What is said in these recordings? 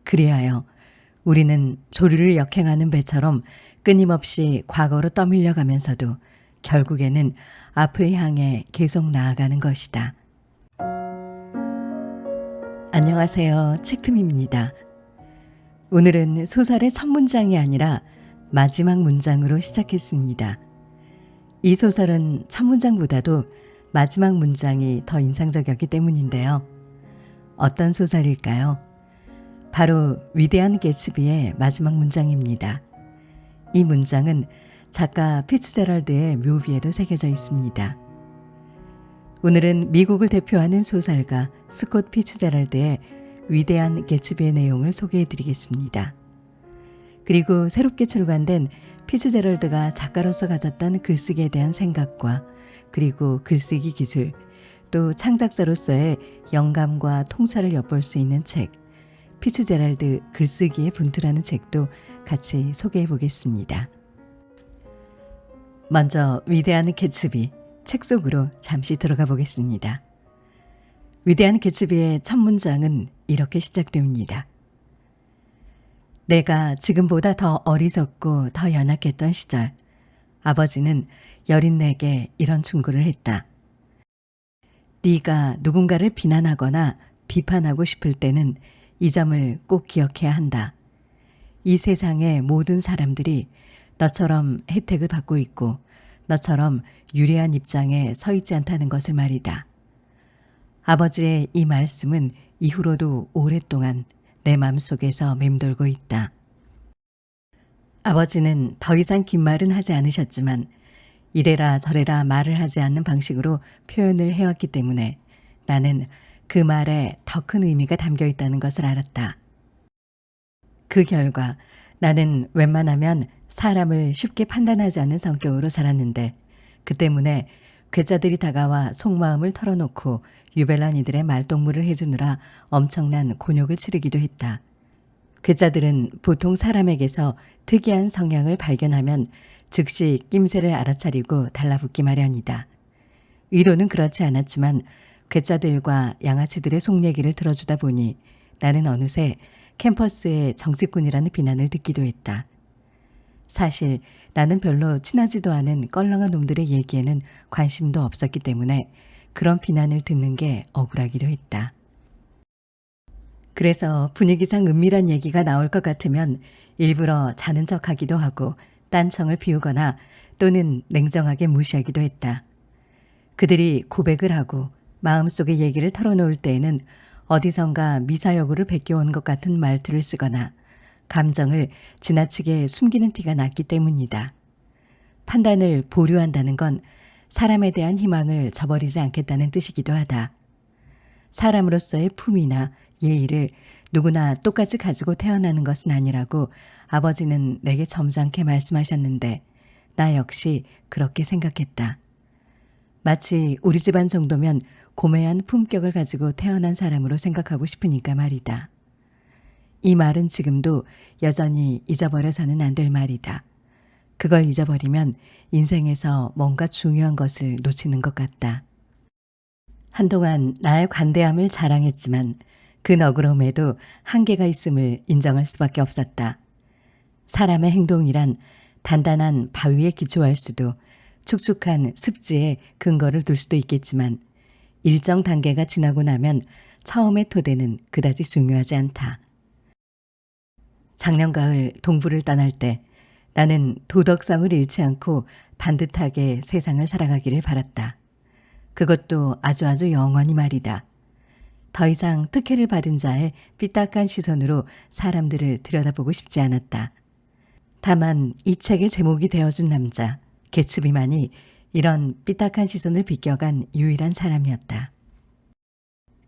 그리하여 우리는 조류를 역행하는 배처럼 끊임없이 과거로 떠밀려가면서도 결국에는 앞을 향해 계속 나아가는 것이다. 안녕하세요. 책틈입니다. 오늘은 소설의 첫 문장이 아니라 마지막 문장으로 시작했습니다. 이 소설은 첫 문장보다도 마지막 문장이 더 인상적이었기 때문인데요. 어떤 소설일까요? 바로 위대한 개츠비의 마지막 문장입니다. 이 문장은 작가 피츠제럴드의 묘비에도 새겨져 있습니다. 오늘은 미국을 대표하는 소설가 스콧 피츠제럴드의 위대한 개츠비의 내용을 소개해 드리겠습니다. 그리고 새롭게 출간된 피츠제럴드가 작가로서 가졌던 글쓰기에 대한 생각과 그리고 글쓰기 기술, 또 창작자로서의 영감과 통찰을 엿볼 수 있는 책, 피츠제럴드 글쓰기의 분투라는 책도 같이 소개해 보겠습니다. 먼저 위대한 개츠비 책 속으로 잠시 들어가 보겠습니다. 위대한 개츠비의 첫 문장은 이렇게 시작됩니다. 내가 지금보다 더 어리석고 더 연약했던 시절, 아버지는 여린 내게 이런 충고를 했다. 네가 누군가를 비난하거나 비판하고 싶을 때는 이 점을 꼭 기억해야 한다. 이 세상의 모든 사람들이 너처럼 혜택을 받고 있고 너처럼 유리한 입장에 서 있지 않다는 것을 말이다. 아버지의 이 말씀은 이후로도 오랫동안 내 마음속에서 맴돌고 있다. 아버지는 더 이상 긴 말은 하지 않으셨지만 이래라 저래라 말을 하지 않는 방식으로 표현을 해왔기 때문에 나는 그 말에 더 큰 의미가 담겨 있다는 것을 알았다. 그 결과 나는 웬만하면 사람을 쉽게 판단하지 않는 성격으로 자랐는데 그 때문에 괴짜들이 다가와 속마음을 털어놓고 유별난 이들의 말동무를 해주느라 엄청난 곤욕을 치르기도 했다. 괴짜들은 보통 사람에게서 특이한 성향을 발견하면 즉시 낌새를 알아차리고 달라붙기 마련이다. 의도는 그렇지 않았지만 괴짜들과 양아치들의 속 얘기를 들어주다 보니 나는 어느새 캠퍼스의 정치꾼이라는 비난을 듣기도 했다. 사실 나는 별로 친하지도 않은 껄렁한 놈들의 얘기에는 관심도 없었기 때문에 그런 비난을 듣는 게 억울하기도 했다. 그래서 분위기상 은밀한 얘기가 나올 것 같으면 일부러 자는 척하기도 하고 딴청을 피우거나 또는 냉정하게 무시하기도 했다. 그들이 고백을 하고 마음속의 얘기를 털어놓을 때에는 어디선가 미사여구를 베껴온 것 같은 말투를 쓰거나 감정을 지나치게 숨기는 티가 났기 때문이다. 판단을 보류한다는 건 사람에 대한 희망을 저버리지 않겠다는 뜻이기도 하다. 사람으로서의 품위나 예의를 누구나 똑같이 가지고 태어나는 것은 아니라고 아버지는 내게 점잖게 말씀하셨는데 나 역시 그렇게 생각했다. 마치 우리 집안 정도면 고매한 품격을 가지고 태어난 사람으로 생각하고 싶으니까 말이다. 이 말은 지금도 여전히 잊어버려서는 안 될 말이다. 그걸 잊어버리면 인생에서 뭔가 중요한 것을 놓치는 것 같다. 한동안 나의 관대함을 자랑했지만 그 너그러움에도 한계가 있음을 인정할 수밖에 없었다. 사람의 행동이란 단단한 바위에 기초할 수도 축축한 습지에 근거를 둘 수도 있겠지만 일정 단계가 지나고 나면 처음의 토대는 그다지 중요하지 않다. 작년 가을 동부를 떠날 때 나는 도덕성을 잃지 않고 반듯하게 세상을 살아가기를 바랐다. 그것도 아주 영원히 말이다. 더 이상 특혜를 받은 자의 삐딱한 시선으로 사람들을 들여다보고 싶지 않았다. 다만 이 책의 제목이 되어준 남자 개츠비만이 이런 삐딱한 시선을 비껴간 유일한 사람이었다.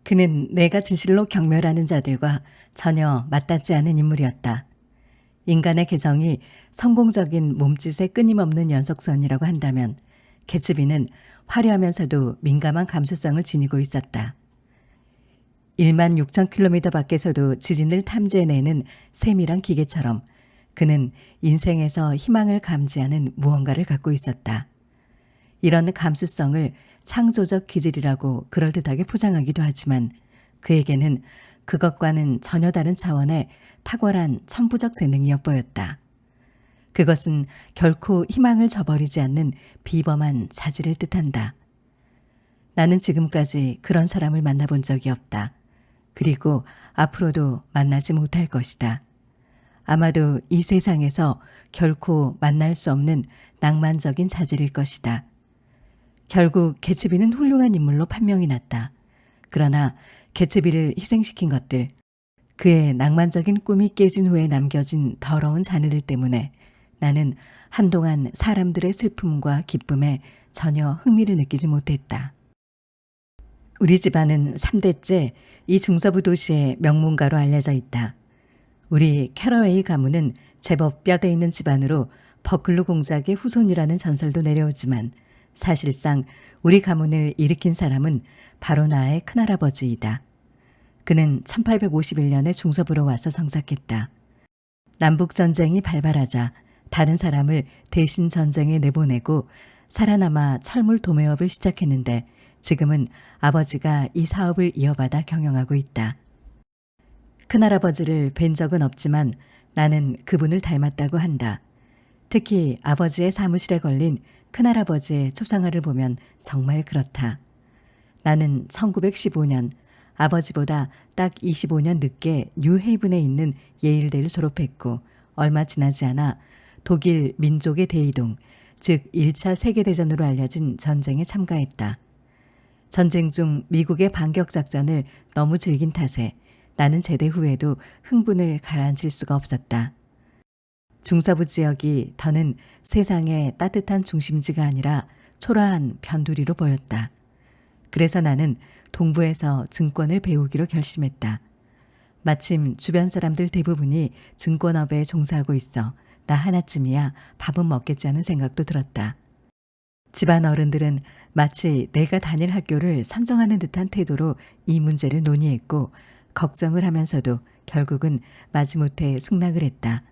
그는 내가 진실로 경멸하는 자들과 전혀 맞닿지 않은 인물이었다. 인간의 개성이 성공적인 몸짓의 끊임없는 연속선이라고 한다면 개츠비는 화려하면서도 민감한 감수성을 지니고 있었다. 1만 6천 킬로미터 밖에서도 지진을 탐지해내는 세밀한 기계처럼 그는 인생에서 희망을 감지하는 무언가를 갖고 있었다. 이런 감수성을 창조적 기질이라고 그럴듯하게 포장하기도 하지만 그에게는 그것과는 전혀 다른 차원의 탁월한 천부적 재능이 엿보였다. 그것은 결코 희망을 저버리지 않는 비범한 자질을 뜻한다. 나는 지금까지 그런 사람을 만나본 적이 없다. 그리고 앞으로도 만나지 못할 것이다. 아마도 이 세상에서 결코 만날 수 없는 낭만적인 자질일 것이다. 결국 개츠비는 훌륭한 인물로 판명이 났다. 그러나 개츠비를 희생시킨 것들, 그의 낭만적인 꿈이 깨진 후에 남겨진 더러운 잔해들 때문에 나는 한동안 사람들의 슬픔과 기쁨에 전혀 흥미를 느끼지 못했다. 우리 집안은 3대째 이 중서부 도시의 명문가로 알려져 있다. 우리 캐러웨이 가문은 제법 뼈대 있는 집안으로 버클루 공작의 후손이라는 전설도 내려오지만 사실상 우리 가문을 일으킨 사람은 바로 나의 큰할아버지이다. 그는 1851년에 중서부로 와서 정착했다. 남북전쟁이 발발하자 다른 사람을 대신 전쟁에 내보내고 살아남아 철물 도매업을 시작했는데 지금은 아버지가 이 사업을 이어받아 경영하고 있다. 큰할아버지를 뵌 적은 없지만 나는 그분을 닮았다고 한다. 특히 아버지의 사무실에 걸린 큰할아버지의 초상화를 보면 정말 그렇다. 나는 1915년 아버지보다 딱 25년 늦게 뉴헤이븐에 있는 예일대를 졸업했고 얼마 지나지 않아 독일 민족의 대이동, 즉 1차 세계대전으로 알려진 전쟁에 참가했다. 전쟁 중 미국의 반격작전을 너무 즐긴 탓에 나는 제대 후에도 흥분을 가라앉힐 수가 없었다. 중서부 지역이 더는 세상의 따뜻한 중심지가 아니라 초라한 변두리로 보였다. 그래서 나는 동부에서 증권을 배우기로 결심했다. 마침 주변 사람들 대부분이 증권업에 종사하고 있어 나 하나쯤이야 밥은 먹겠지 하는 생각도 들었다. 집안 어른들은 마치 내가 다닐 학교를 선정하는 듯한 태도로 이 문제를 논의했고 걱정을 하면서도 결국은 마지못해 승낙을 했다.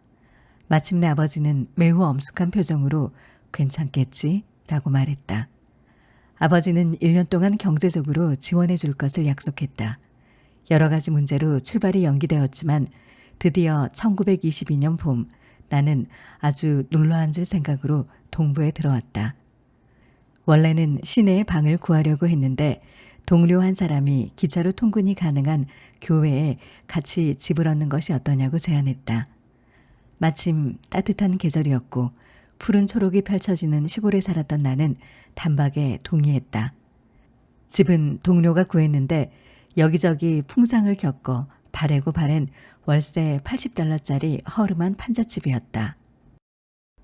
마침내 아버지는 매우 엄숙한 표정으로 괜찮겠지? 라고 말했다. 아버지는 1년 동안 경제적으로 지원해 줄 것을 약속했다. 여러 가지 문제로 출발이 연기되었지만 드디어 1922년 봄 나는 아주 눌러앉을 생각으로 동부에 들어왔다. 원래는 시내에 방을 구하려고 했는데 동료 한 사람이 기차로 통근이 가능한 교외에 같이 집을 얻는 것이 어떠냐고 제안했다. 마침 따뜻한 계절이었고 푸른 초록이 펼쳐지는 시골에 살았던 나는 단박에 동의했다. 집은 동료가 구했는데 여기저기 풍상을 겪어 바래고 바랜 월세 $80짜리 허름한 판잣집이었다.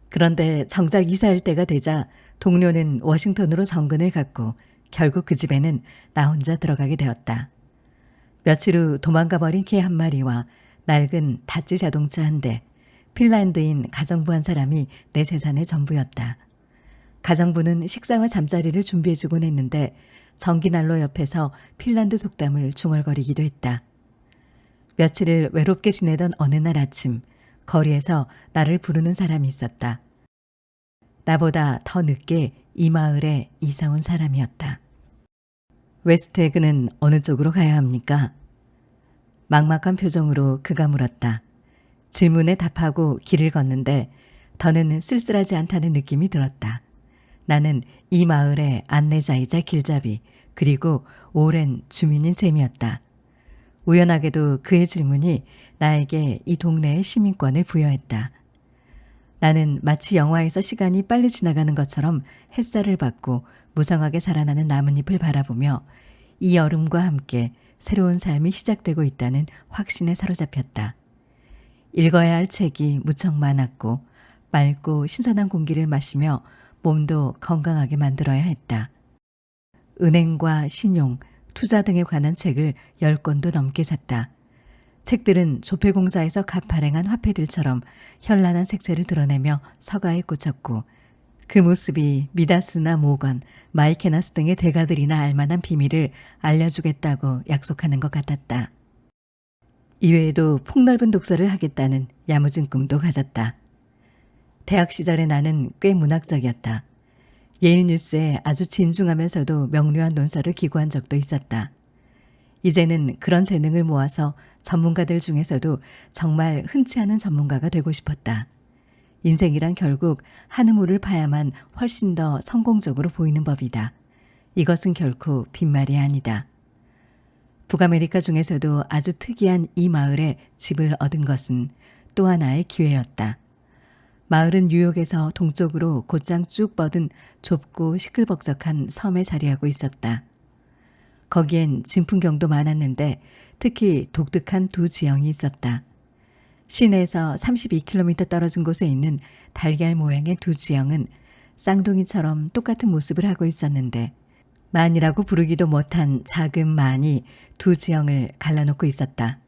그런데 정작 이사할 때가 되자 동료는 워싱턴으로 정근을 갔고 결국 그 집에는 나 혼자 들어가게 되었다. 며칠 후 도망가 버린 개 한 마리와 낡은 다찌 자동차 한 대, 핀란드인 가정부 한 사람이 내 재산의 전부였다. 가정부는 식사와 잠자리를 준비해주곤 했는데 전기난로 옆에서 핀란드 속담을 중얼거리기도 했다. 며칠을 외롭게 지내던 어느 날 아침 거리에서 나를 부르는 사람이 있었다. 나보다 더 늦게 이 마을에 이사 온 사람이었다. 웨스트에그는 어느 쪽으로 가야 합니까? 막막한 표정으로 그가 물었다. 질문에 답하고 길을 걷는데 더는 쓸쓸하지 않다는 느낌이 들었다. 나는 이 마을의 안내자이자 길잡이 그리고 오랜 주민인 셈이었다. 우연하게도 그의 질문이 나에게 이 동네의 시민권을 부여했다. 나는 마치 영화에서 시간이 빨리 지나가는 것처럼 햇살을 받고 무성하게 살아나는 나뭇잎을 바라보며 이 여름과 함께 새로운 삶이 시작되고 있다는 확신에 사로잡혔다. 읽어야 할 책이 무척 많았고 맑고 신선한 공기를 마시며 몸도 건강하게 만들어야 했다. 은행과 신용, 투자 등에 관한 책을 10권도 넘게 샀다. 책들은 조폐공사에서 값발행한 화폐들처럼 현란한 색채를 드러내며 서가에 꽂혔고 그 모습이 미다스나 모건, 마이케나스 등의 대가들이나 알만한 비밀을 알려주겠다고 약속하는 것 같았다. 이외에도 폭넓은 독서를 하겠다는 야무진 꿈도 가졌다. 대학 시절에 나는 꽤 문학적이었다. 예일 뉴스에 아주 진중하면서도 명료한 논설을 기고한 적도 있었다. 이제는 그런 재능을 모아서 전문가들 중에서도 정말 흔치 않은 전문가가 되고 싶었다. 인생이란 결국 한우물을 파야만 훨씬 더 성공적으로 보이는 법이다. 이것은 결코 빈말이 아니다. 북아메리카 중에서도 아주 특이한 이 마을에 집을 얻은 것은 또 하나의 기회였다. 마을은 뉴욕에서 동쪽으로 곧장 쭉 뻗은 좁고 시끌벅적한 섬에 자리하고 있었다. 거기엔 진풍경도 많았는데 특히 독특한 두 지형이 있었다. 시내에서 32km 떨어진 곳에 있는 달걀 모양의 두 지형은 쌍둥이처럼 똑같은 모습을 하고 있었는데 만이라고 부르기도 못한 작은 만이 두 지형을 갈라놓고 있었다.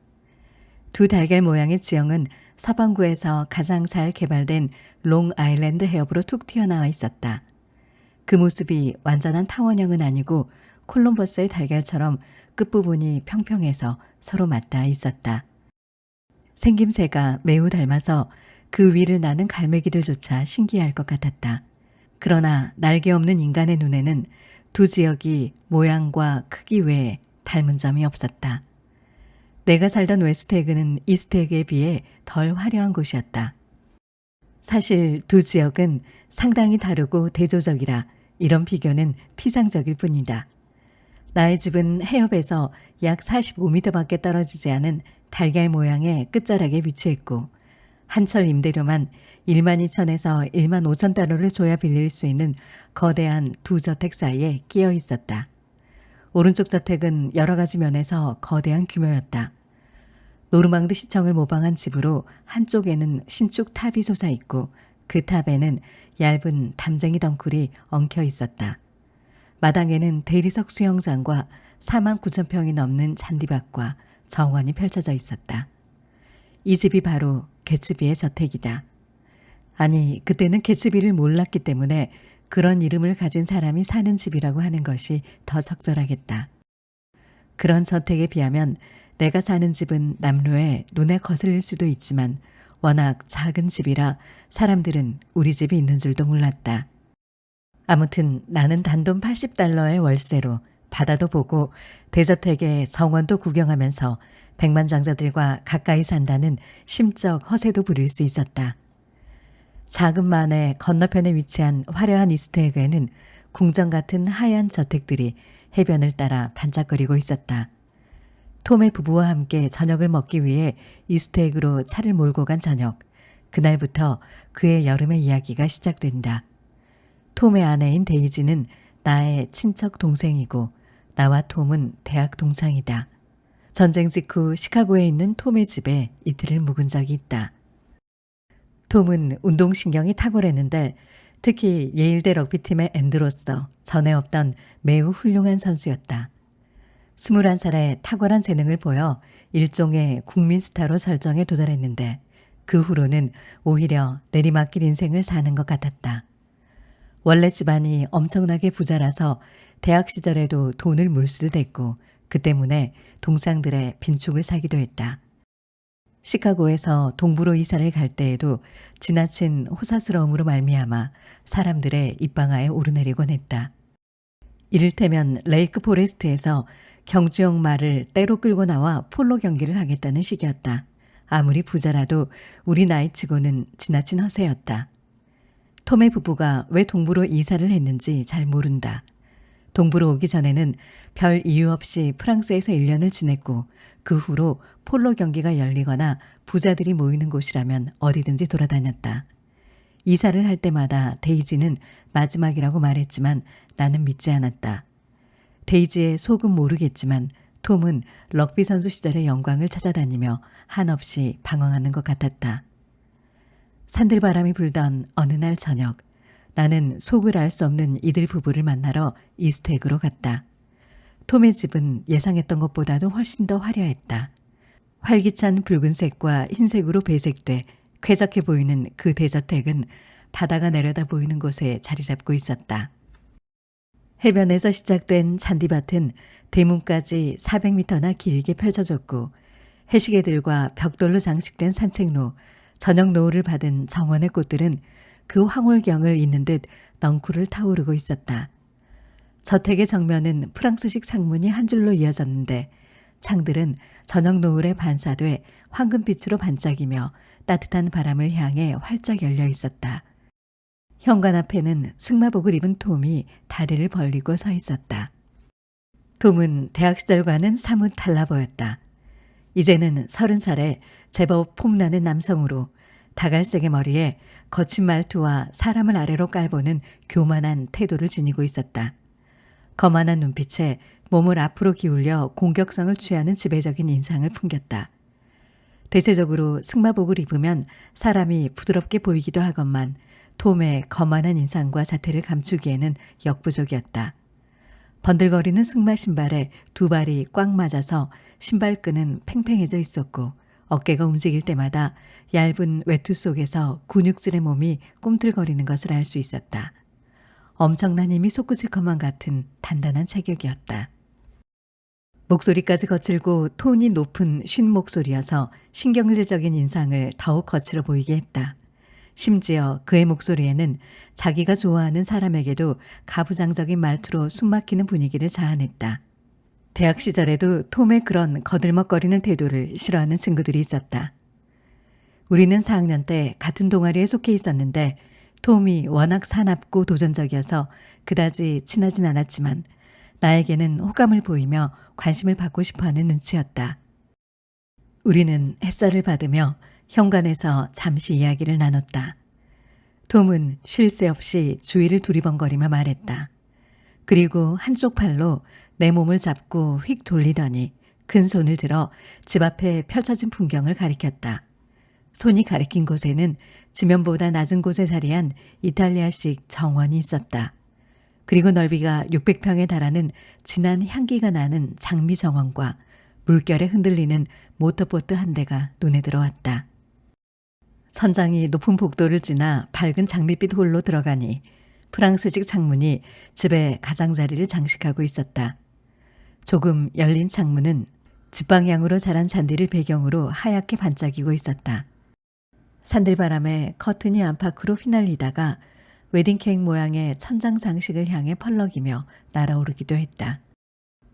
두 달걀 모양의 지형은 서반구에서 가장 잘 개발된 롱아일랜드 해협으로 툭 튀어나와 있었다. 그 모습이 완전한 타원형은 아니고 콜럼버스의 달걀처럼 끝부분이 평평해서 서로 맞닿아 있었다. 생김새가 매우 닮아서 그 위를 나는 갈매기들조차 신기해할 것 같았다. 그러나 날개 없는 인간의 눈에는 두 지역이 모양과 크기 외에 닮은 점이 없었다. 내가 살던 웨스트에그는 이스트에그에 비해 덜 화려한 곳이었다. 사실 두 지역은 상당히 다르고 대조적이라 이런 비교는 피상적일 뿐이다. 나의 집은 해협에서 약 45m밖에 떨어지지 않은 달걀 모양의 끝자락에 위치했고 한철 임대료만 12,000에서 15,000달러를 줘야 빌릴 수 있는 거대한 두 저택 사이에 끼어 있었다. 오른쪽 저택은 여러 가지 면에서 거대한 규모였다. 노르망드 시청을 모방한 집으로 한쪽에는 신축 탑이 솟아있고 그 탑에는 얇은 담쟁이 덩굴이 엉켜 있었다. 마당에는 대리석 수영장과 49,000평이 넘는 잔디밭과 정원이 펼쳐져 있었다. 이 집이 바로 개츠비의 저택이다. 아니, 그때는 개츠비를 몰랐기 때문에 그런 이름을 가진 사람이 사는 집이라고 하는 것이 더 적절하겠다. 그런 저택에 비하면 내가 사는 집은 남로에 눈에 거슬릴 수도 있지만 워낙 작은 집이라 사람들은 우리 집이 있는 줄도 몰랐다. 아무튼 나는 단돈 80달러의 월세로 바다도 보고 대저택의 정원도 구경하면서 백만장자들과 가까이 산다는 심적 허세도 부릴 수 있었다. 작은 만의 건너편에 위치한 화려한 이스트에그에는 궁전 같은 하얀 저택들이 해변을 따라 반짝거리고 있었다. 톰의 부부와 함께 저녁을 먹기 위해 이스트에그로 차를 몰고 간 저녁. 그날부터 그의 여름의 이야기가 시작된다. 톰의 아내인 데이지는 나의 친척 동생이고 나와 톰은 대학 동창이다. 전쟁 직후 시카고에 있는 톰의 집에 이틀을 묵은 적이 있다. 톰은 운동신경이 탁월했는데 특히 예일대 럭비팀의 앤드로서 전에 없던 매우 훌륭한 선수였다. 21살에 탁월한 재능을 보여 일종의 국민 스타로 설정에 도달했는데 그 후로는 오히려 내리막길 인생을 사는 것 같았다. 원래 집안이 엄청나게 부자라서 대학 시절에도 돈을 물쓰듯했고 그 때문에 동창들의 빈축을 사기도 했다. 시카고에서 동부로 이사를 갈 때에도 지나친 호사스러움으로 말미암아 사람들의 입방아에 오르내리곤 했다. 이를테면 레이크 포레스트에서 경주용 말을 떼로 끌고 나와 폴로 경기를 하겠다는 식이었다. 아무리 부자라도 우리 나이치고는 지나친 허세였다. 톰의 부부가 왜 동부로 이사를 했는지 잘 모른다. 동부로 오기 전에는 별 이유 없이 프랑스에서 1년을 지냈고 그 후로 폴로 경기가 열리거나 부자들이 모이는 곳이라면 어디든지 돌아다녔다. 이사를 할 때마다 데이지는 마지막이라고 말했지만 나는 믿지 않았다. 데이지의 속은 모르겠지만 톰은 럭비 선수 시절의 영광을 찾아다니며 한없이 방황하는 것 같았다. 산들바람이 불던 어느 날 저녁, 나는 속을 알 수 없는 이들 부부를 만나러 이스트에그로 갔다. 톰의 집은 예상했던 것보다도 훨씬 더 화려했다. 활기찬 붉은색과 흰색으로 배색돼 쾌적해 보이는 그 대저택은 바다가 내려다 보이는 곳에 자리 잡고 있었다. 해변에서 시작된 잔디밭은 대문까지 400m나 길게 펼쳐졌고 해시계들과 벽돌로 장식된 산책로, 저녁 노을을 받은 정원의 꽃들은 그 황홀경을 잇는 듯 넝쿨을 타오르고 있었다. 저택의 정면은 프랑스식 창문이 한 줄로 이어졌는데 창들은 저녁 노을에 반사돼 황금빛으로 반짝이며 따뜻한 바람을 향해 활짝 열려 있었다. 현관 앞에는 승마복을 입은 톰이 다리를 벌리고 서 있었다. 톰은 대학 시절과는 사뭇 달라 보였다. 이제는 30살에 제법 폼나는 남성으로 다갈색의 머리에 거친 말투와 사람을 아래로 깔보는 교만한 태도를 지니고 있었다. 거만한 눈빛에 몸을 앞으로 기울여 공격성을 취하는 지배적인 인상을 풍겼다. 대체적으로 승마복을 입으면 사람이 부드럽게 보이기도 하건만 톰의 거만한 인상과 자태를 감추기에는 역부족이었다. 번들거리는 승마 신발에 두 발이 꽉 맞아서 신발끈은 팽팽해져 있었고 어깨가 움직일 때마다 얇은 외투 속에서 근육질의 몸이 꿈틀거리는 것을 알 수 있었다. 엄청난 힘이 솟구칠 것만 같은 단단한 체격이었다. 목소리까지 거칠고 톤이 높은 쉰 목소리여서 신경질적인 인상을 더욱 거칠어 보이게 했다. 심지어 그의 목소리에는 자기가 좋아하는 사람에게도 가부장적인 말투로 숨막히는 분위기를 자아냈다. 대학 시절에도 톰의 그런 거들먹거리는 태도를 싫어하는 친구들이 있었다. 우리는 4학년 때 같은 동아리에 속해 있었는데 톰이 워낙 사납고 도전적이어서 그다지 친하진 않았지만 나에게는 호감을 보이며 관심을 받고 싶어하는 눈치였다. 우리는 햇살을 받으며 현관에서 잠시 이야기를 나눴다. 톰은 쉴 새 없이 주위를 두리번거리며 말했다. 그리고 한쪽 팔로 내 몸을 잡고 휙 돌리더니 큰 손을 들어 집 앞에 펼쳐진 풍경을 가리켰다. 손이 가리킨 곳에는 지면보다 낮은 곳에 자리한 이탈리아식 정원이 있었다. 그리고 넓이가 600평에 달하는 진한 향기가 나는 장미 정원과 물결에 흔들리는 모터보트 한 대가 눈에 들어왔다. 천장이 높은 복도를 지나 밝은 장밋빛 홀로 들어가니 프랑스식 창문이 집의 가장자리를 장식하고 있었다. 조금 열린 창문은 집 방향으로 자란 잔디를 배경으로 하얗게 반짝이고 있었다. 산들바람에 커튼이 안팎으로 휘날리다가 웨딩케이크 모양의 천장 장식을 향해 펄럭이며 날아오르기도 했다.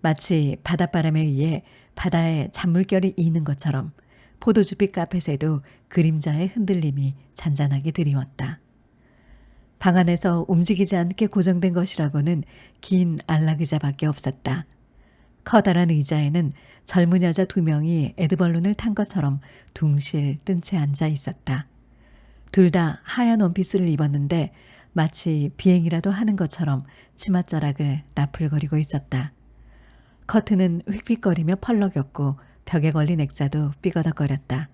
마치 바닷바람에 의해 바다에 잔물결이 이는 것처럼 포도주빛 카펫에도 그림자의 흔들림이 잔잔하게 드리웠다. 방 안에서 움직이지 않게 고정된 것이라고는 긴 안락의자밖에 없었다. 커다란 의자에는 젊은 여자 2명이 에드벌룬을 탄 것처럼 둥실 뜬 채 앉아 있었다. 둘 다 하얀 원피스를 입었는데 마치 비행이라도 하는 것처럼 치맛자락을 나풀거리고 있었다. 커튼은 휙휙거리며 펄럭였고 벽에 걸린 액자도 삐거덕거렸다.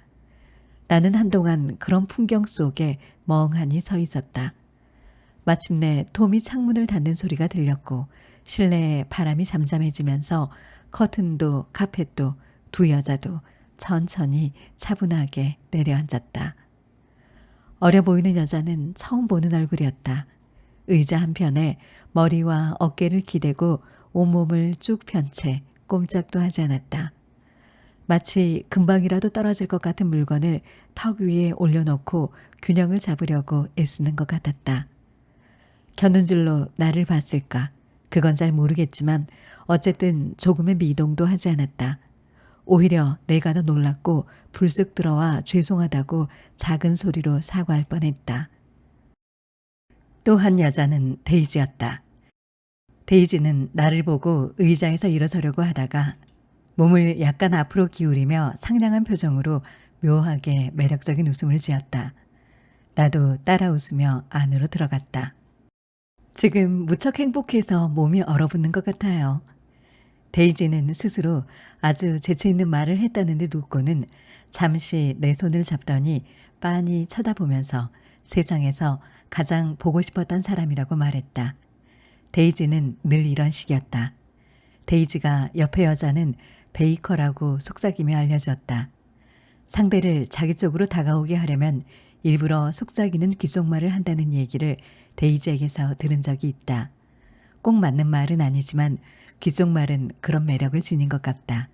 나는 한동안 그런 풍경 속에 멍하니 서 있었다. 마침내 톰이 창문을 닫는 소리가 들렸고 실내에 바람이 잠잠해지면서 커튼도 카펫도 두 여자도 천천히 차분하게 내려앉았다. 어려 보이는 여자는 처음 보는 얼굴이었다. 의자 한편에 머리와 어깨를 기대고 온몸을 쭉 편 채 꼼짝도 하지 않았다. 마치 금방이라도 떨어질 것 같은 물건을 턱 위에 올려놓고 균형을 잡으려고 애쓰는 것 같았다. 겨눈질로 나를 봤을까? 그건 잘 모르겠지만 어쨌든 조금의 미동도 하지 않았다. 오히려 내가 더 놀랐고 불쑥 들어와 죄송하다고 작은 소리로 사과할 뻔했다. 또 한 여자는 데이지였다. 데이지는 나를 보고 의자에서 일어서려고 하다가 몸을 약간 앞으로 기울이며 상냥한 표정으로 묘하게 매력적인 웃음을 지었다. 나도 따라 웃으며 안으로 들어갔다. 지금 무척 행복해서 몸이 얼어붙는 것 같아요. 데이지는 스스로 아주 재치 있는 말을 했다는데 놓고는 잠시 내 손을 잡더니 빤히 쳐다보면서 세상에서 가장 보고 싶었던 사람이라고 말했다. 데이지는 늘 이런 식이었다. 데이지가 옆에 여자는 베이커라고 속삭이며 알려줬다. 상대를 자기 쪽으로 다가오게 하려면 일부러 속삭이는 귓속말을 한다는 얘기를 데이지에게서 들은 적이 있다. 꼭 맞는 말은 아니지만 귓속말은 그런 매력을 지닌 것 같다.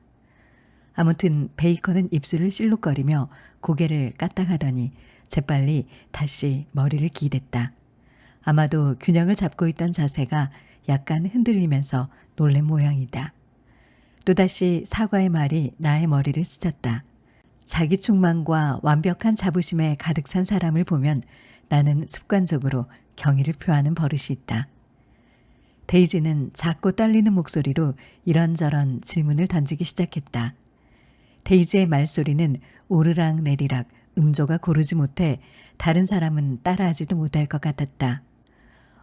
아무튼 베이커는 입술을 실룩거리며 고개를 까딱하더니 재빨리 다시 머리를 기댔다. 아마도 균형을 잡고 있던 자세가 약간 흔들리면서 놀란 모양이다. 또다시 사과의 말이 나의 머리를 스쳤다. 자기 충만과 완벽한 자부심에 가득 찬 사람을 보면 나는 습관적으로 경의를 표하는 버릇이 있다. 데이지는 작고 떨리는 목소리로 이런저런 질문을 던지기 시작했다. 데이지의 말소리는 오르락 내리락 음조가 고르지 못해 다른 사람은 따라하지도 못할 것 같았다.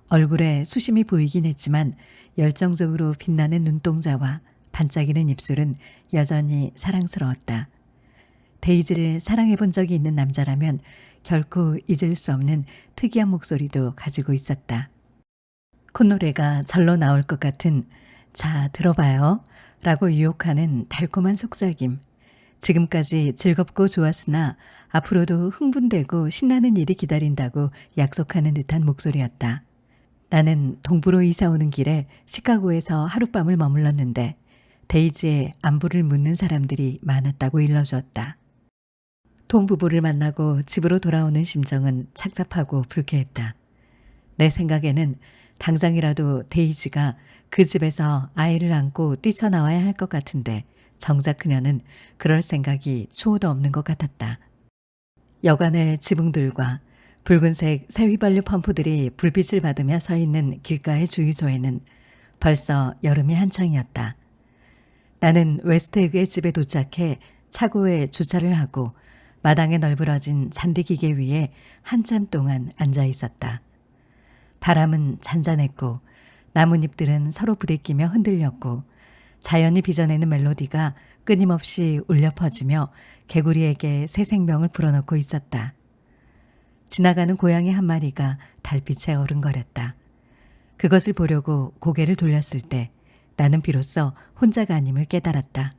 얼굴에 수심이 보이긴 했지만 열정적으로 빛나는 눈동자와 반짝이는 입술은 여전히 사랑스러웠다. 데이지를 사랑해 본 적이 있는 남자라면 결코 잊을 수 없는 특이한 목소리도 가지고 있었다. 콧노래가 절로 나올 것 같은 자 들어봐요 라고 유혹하는 달콤한 속삭임. 지금까지 즐겁고 좋았으나 앞으로도 흥분되고 신나는 일이 기다린다고 약속하는 듯한 목소리였다. 나는 동부로 이사 오는 길에 시카고에서 하룻밤을 머물렀는데 데이지의 안부를 묻는 사람들이 많았다고 일러주었다. 톰 부부를 만나고 집으로 돌아오는 심정은 착잡하고 불쾌했다. 내 생각에는 당장이라도 데이지가 그 집에서 아이를 안고 뛰쳐나와야 할 것 같은데 정작 그녀는 그럴 생각이 초도 없는 것 같았다. 여간의 지붕들과 붉은색 새 휘발유 펌프들이 불빛을 받으며 서 있는 길가의 주유소에는 벌써 여름이 한창이었다. 나는 웨스트에그의 집에 도착해 차고에 주차를 하고 마당에 널브러진 잔디기계 위에 한참 동안 앉아 있었다. 바람은 잔잔했고 나뭇잎들은 서로 부대끼며 흔들렸고 자연이 빚어내는 멜로디가 끊임없이 울려 퍼지며 개구리에게 새 생명을 불어넣고 있었다. 지나가는 고양이 한 마리가 달빛에 어른거렸다. 그것을 보려고 고개를 돌렸을 때 나는 비로소 혼자가 아님을 깨달았다.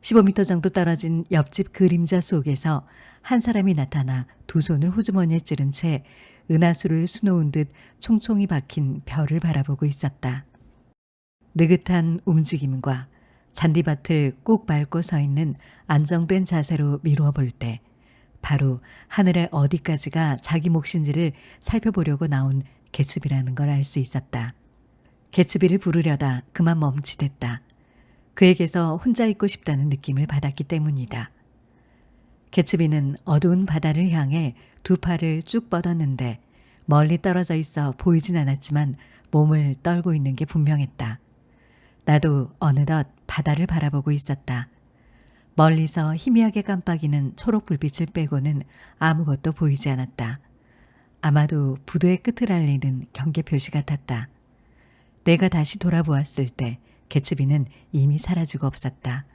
15m 정도 떨어진 옆집 그림자 속에서 한 사람이 나타나 두 손을 호주머니에 찌른 채 은하수를 수놓은 듯 총총히 박힌 별을 바라보고 있었다. 느긋한 움직임과 잔디밭을 꼭 밟고 서 있는 안정된 자세로 미루어 볼 때 바로 하늘의 어디까지가 자기 몫인지를 살펴보려고 나온 개츠비라는 걸 알 수 있었다. 개츠비를 부르려다 그만 멈칫했다. 그에게서 혼자 있고 싶다는 느낌을 받았기 때문이다. 개츠비는 어두운 바다를 향해 두 팔을 쭉 뻗었는데 멀리 떨어져 있어 보이진 않았지만 몸을 떨고 있는 게 분명했다. 나도 어느덧 바다를 바라보고 있었다. 멀리서 희미하게 깜빡이는 초록 불빛을 빼고는 아무것도 보이지 않았다. 아마도 부두의 끝을 알리는 경계 표시 같았다. 내가 다시 돌아보았을 때 개츠비는 이미 사라지고 없었다.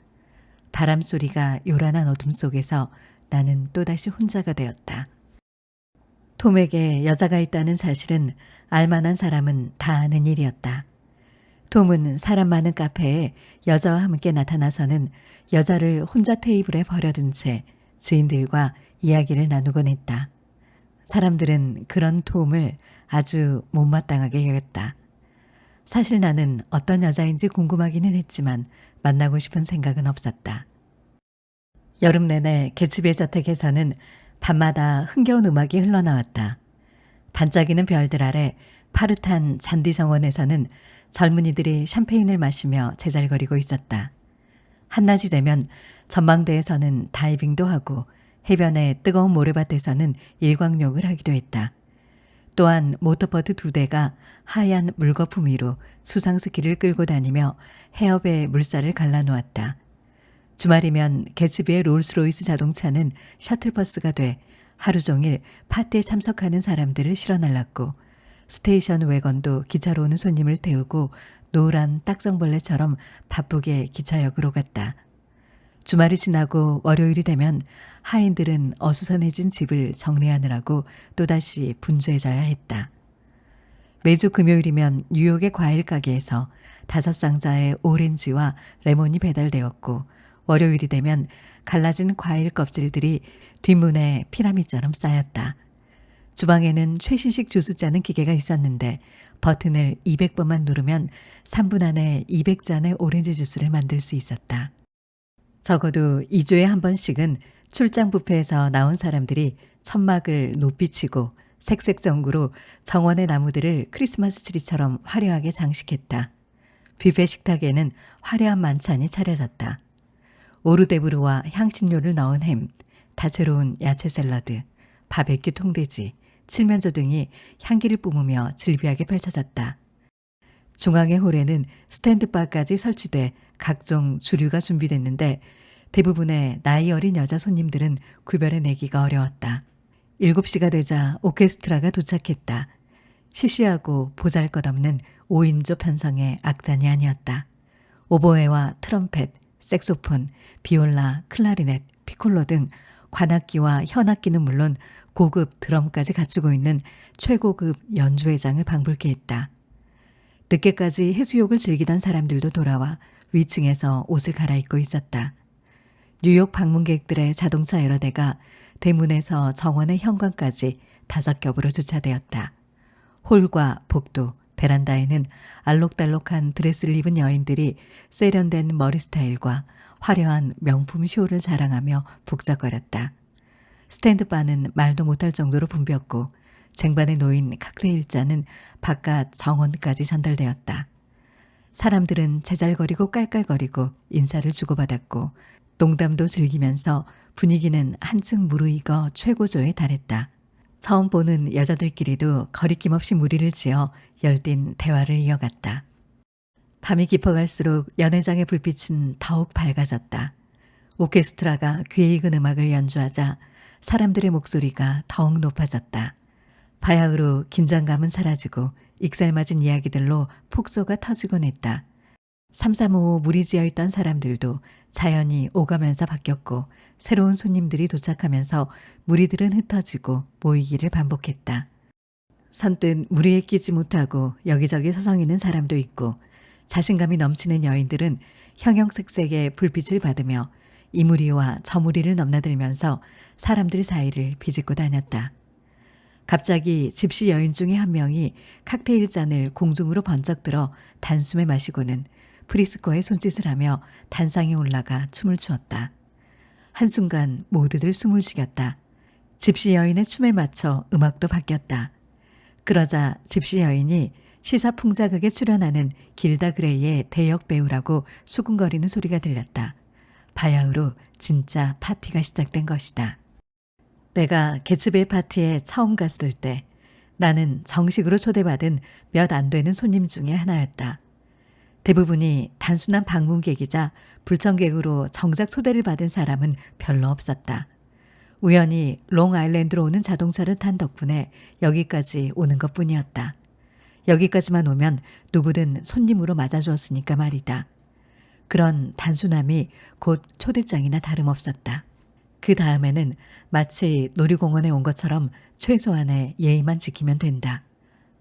바람 소리가 요란한 어둠 속에서 나는 또다시 혼자가 되었다. 톰에게 여자가 있다는 사실은 알만한 사람은 다 아는 일이었다. 톰은 사람 많은 카페에 여자와 함께 나타나서는 여자를 혼자 테이블에 버려둔 채 지인들과 이야기를 나누곤 했다. 사람들은 그런 톰을 아주 못마땅하게 여겼다. 사실 나는 어떤 여자인지 궁금하기는 했지만 만나고 싶은 생각은 없었다. 여름 내내 개츠비의 저택에서는 밤마다 흥겨운 음악이 흘러나왔다. 반짝이는 별들 아래 파릇한 잔디 정원에서는 젊은이들이 샴페인을 마시며 제잘거리고 있었다. 한낮이 되면 전망대에서는 다이빙도 하고 해변의 뜨거운 모래밭에서는 일광욕을 하기도 했다. 또한 모터보트 2대가 하얀 물거품 위로 수상스키를 끌고 다니며 해협에 물살을 갈라놓았다. 주말이면 개츠비의 롤스로이스 자동차는 셔틀버스가 돼 하루 종일 파티에 참석하는 사람들을 실어날랐고 스테이션 외건도 기차로 오는 손님을 태우고 노란 딱정벌레처럼 바쁘게 기차역으로 갔다. 주말이 지나고 월요일이 되면 하인들은 어수선해진 집을 정리하느라고 또다시 분주해져야 했다. 매주 금요일이면 뉴욕의 과일 가게에서 5상자의 오렌지와 레몬이 배달되었고 월요일이 되면 갈라진 과일 껍질들이 뒷문에 피라미처럼 쌓였다. 주방에는 최신식 주스 짜는 기계가 있었는데 버튼을 200번만 누르면 3분 안에 200잔의 오렌지 주스를 만들 수 있었다. 적어도 2주에 한 번씩은 출장 뷔페에서 나온 사람들이 천막을 높이 치고 색색전구로 정원의 나무들을 크리스마스 트리처럼 화려하게 장식했다. 뷔페 식탁에는 화려한 만찬이 차려졌다. 오르데브르와 향신료를 넣은 햄, 다채로운 야채 샐러드, 바베큐 통돼지, 칠면조 등이 향기를 뿜으며 즐비하게 펼쳐졌다. 중앙의 홀에는 스탠드바까지 설치돼 각종 주류가 준비됐는데 대부분의 나이 어린 여자 손님들은 구별해내기가 어려웠다. 7시가 되자 오케스트라가 도착했다. 시시하고 보잘것없는 5인조 편성의 악단이 아니었다. 오보에와 트럼펫, 색소폰, 비올라, 클라리넷, 피콜로 등 관악기와 현악기는 물론 고급 드럼까지 갖추고 있는 최고급 연주회장을 방불케 했다. 늦게까지 해수욕을 즐기던 사람들도 돌아와 위층에서 옷을 갈아입고 있었다. 뉴욕 방문객들의 자동차 여러 대가 대문에서 정원의 현관까지 5겹으로 주차되었다. 홀과 복도, 베란다에는 알록달록한 드레스를 입은 여인들이 세련된 머리 스타일과 화려한 명품 쇼를 자랑하며 북적거렸다. 스탠드바는 말도 못할 정도로 붐볐고 쟁반에 놓인 칵테일 잔은 바깥 정원까지 전달되었다. 사람들은 제잘거리고 깔깔거리고 인사를 주고받았고 농담도 즐기면서 분위기는 한층 무르익어 최고조에 달했다. 처음 보는 여자들끼리도 거리낌 없이 무리를 지어 열띤 대화를 이어갔다. 밤이 깊어갈수록 연회장의 불빛은 더욱 밝아졌다. 오케스트라가 귀에 익은 음악을 연주하자 사람들의 목소리가 더욱 높아졌다. 바야흐로 긴장감은 사라지고 익살맞은 이야기들로 폭소가 터지곤 했다. 삼삼오오 무리지어 있던 사람들도 자연히 오가면서 바뀌었고 새로운 손님들이 도착하면서 무리들은 흩어지고 모이기를 반복했다. 선뜻 무리에 끼지 못하고 여기저기 서성이는 사람도 있고 자신감이 넘치는 여인들은 형형색색의 불빛을 받으며 이 무리와 저 무리를 넘나들면서 사람들 사이를 비집고 다녔다. 갑자기 집시 여인 중에 한 명이 칵테일 잔을 공중으로 번쩍 들어 단숨에 마시고는 프리스코에 손짓을 하며 단상에 올라가 춤을 추었다. 한순간 모두들 숨을 쉬겼다. 집시 여인의 춤에 맞춰 음악도 바뀌었다. 그러자 집시 여인이 시사풍자극에 출연하는 길다 그레이의 대역 배우라고 수군거리는 소리가 들렸다. 바야흐로 진짜 파티가 시작된 것이다. 내가 개츠베이 파티에 처음 갔을 때 나는 정식으로 초대받은 몇 안 되는 손님 중에 하나였다. 대부분이 단순한 방문객이자 불청객으로 정작 초대를 받은 사람은 별로 없었다. 우연히 롱아일랜드로 오는 자동차를 탄 덕분에 여기까지 오는 것뿐이었다. 여기까지만 오면 누구든 손님으로 맞아주었으니까 말이다. 그런 단순함이 곧 초대장이나 다름없었다. 그 다음에는 마치 놀이공원에 온 것처럼 최소한의 예의만 지키면 된다.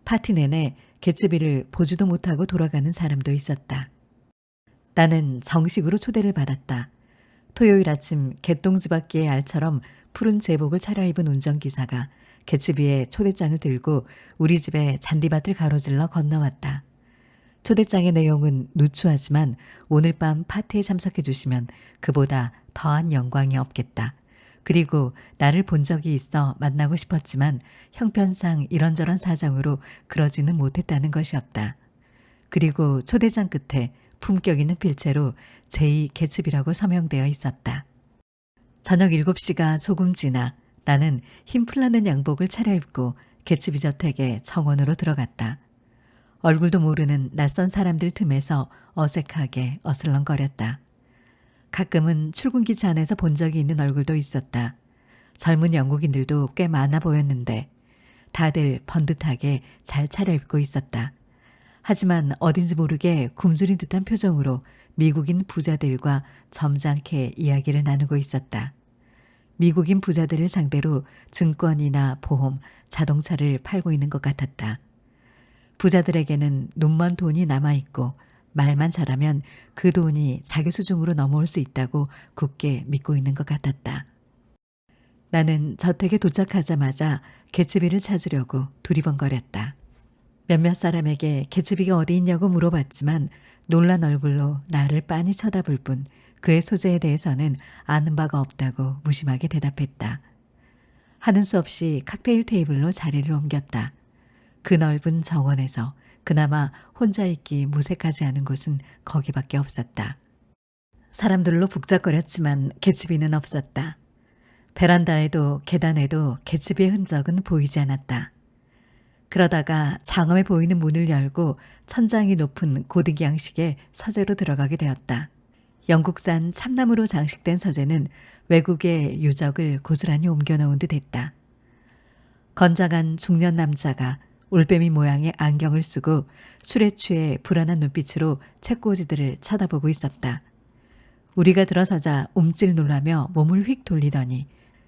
파티 내내 개츠비를 보지도 못하고 돌아가는 사람도 있었다. 나는 정식으로 초대를 받았다. 토요일 아침 개똥지밖의 알처럼 푸른 제복을 차려입은 운전기사가 개츠비의 초대장을 들고 우리 집에 잔디밭을 가로질러 건너왔다. 초대장의 내용은 누추하지만 오늘 밤 파티에 참석해 주시면 그보다 더한 영광이 없겠다. 그리고 나를 본 적이 있어 만나고 싶었지만 형편상 이런저런 사정으로 그러지는 못했다는 것이었다. 그리고 초대장 끝에 품격 있는 필체로 제2 개츠비라고 서명되어 있었다. 저녁 7시가 조금 지나 나는 흰 풀나는 양복을 차려입고 개츠비 저택의 정원으로 들어갔다. 얼굴도 모르는 낯선 사람들 틈에서 어색하게 어슬렁거렸다. 가끔은 출근기차 안에서 본 적이 있는 얼굴도 있었다. 젊은 영국인들도 꽤 많아 보였는데 다들 번듯하게 잘 차려입고 있었다. 하지만 어딘지 모르게 굶주린 듯한 표정으로 미국인 부자들과 점잖게 이야기를 나누고 있었다. 미국인 부자들을 상대로 증권이나 보험, 자동차를 팔고 있는 것 같았다. 부자들에게는 눈먼 돈이 남아있고 말만 잘하면 그 돈이 자기 수중으로 넘어올 수 있다고 굳게 믿고 있는 것 같았다. 나는 저택에 도착하자마자 개츠비를 찾으려고 두리번거렸다. 몇몇 사람에게 개츠비가 어디 있냐고 물어봤지만 놀란 얼굴로 나를 빤히 쳐다볼 뿐 그의 소재에 대해서는 아는 바가 없다고 무심하게 대답했다. 하는 수 없이 칵테일 테이블로 자리를 옮겼다. 그 넓은 정원에서 그나마 혼자 있기 무색하지 않은 곳은 거기밖에 없었다. 사람들로 북적거렸지만 개츠비는 없었다. 베란다에도 계단에도 개츠비의 흔적은 보이지 않았다. 그러다가 장엄해 보이는 문을 열고 천장이 높은 고딕 양식의 서재로 들어가게 되었다. 영국산 참나무로 장식된 서재는 외국의 유적을 고스란히 옮겨놓은 듯 했다. 건장한 중년 남자가 올빼미 모양의 안경을 쓰고 술에 취해 불안한 눈빛으로 책꽂이들을 쳐다보고 있었다. 우리가 들어서자 움찔 놀라며 몸을 휙 돌리더니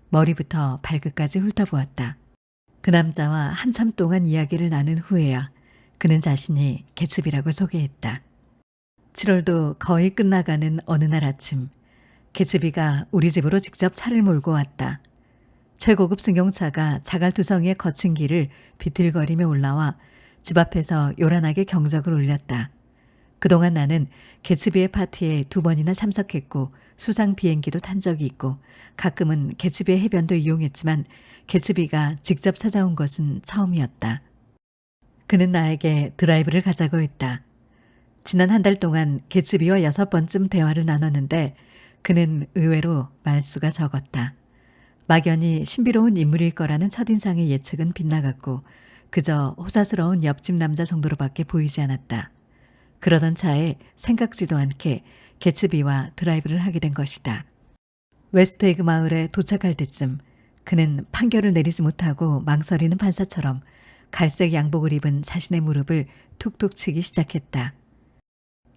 머리부터 발끝까지 훑어보았다. 그 남자와 한참 동안 이야기를 나눈 후에야 그는 자신이 개츠비라고 소개했다. 7월도 거의 끝나가는 어느 날 아침, 개츠비가 우리 집으로 직접 차를 몰고 왔다. 최고급 승용차가 자갈투성이의 거친 길을 비틀거리며 올라와 집 앞에서 요란하게 경적을 울렸다. 그동안 나는 개츠비의 파티에 2번이나 참석했고 수상 비행기도 탄 적이 있고 가끔은 개츠비의 해변도 이용했지만 개츠비가 직접 찾아온 것은 처음이었다. 그는 나에게 드라이브를 가자고 했다. 지난 한 달 동안 개츠비와 6번쯤 대화를 나눴는데 그는 의외로 말수가 적었다. 막연히 신비로운 인물일 거라는 첫인상의 예측은 빗나갔고 그저 호사스러운 옆집 남자 정도로밖에 보이지 않았다. 그러던 차에 생각지도 않게 개츠비와 드라이브를 하게 된 것이다. 웨스트에그 마을에 도착할 때쯤 그는 판결을 내리지 못하고 망설이는 판사처럼 갈색 양복을 입은 자신의 무릎을 툭툭 치기 시작했다.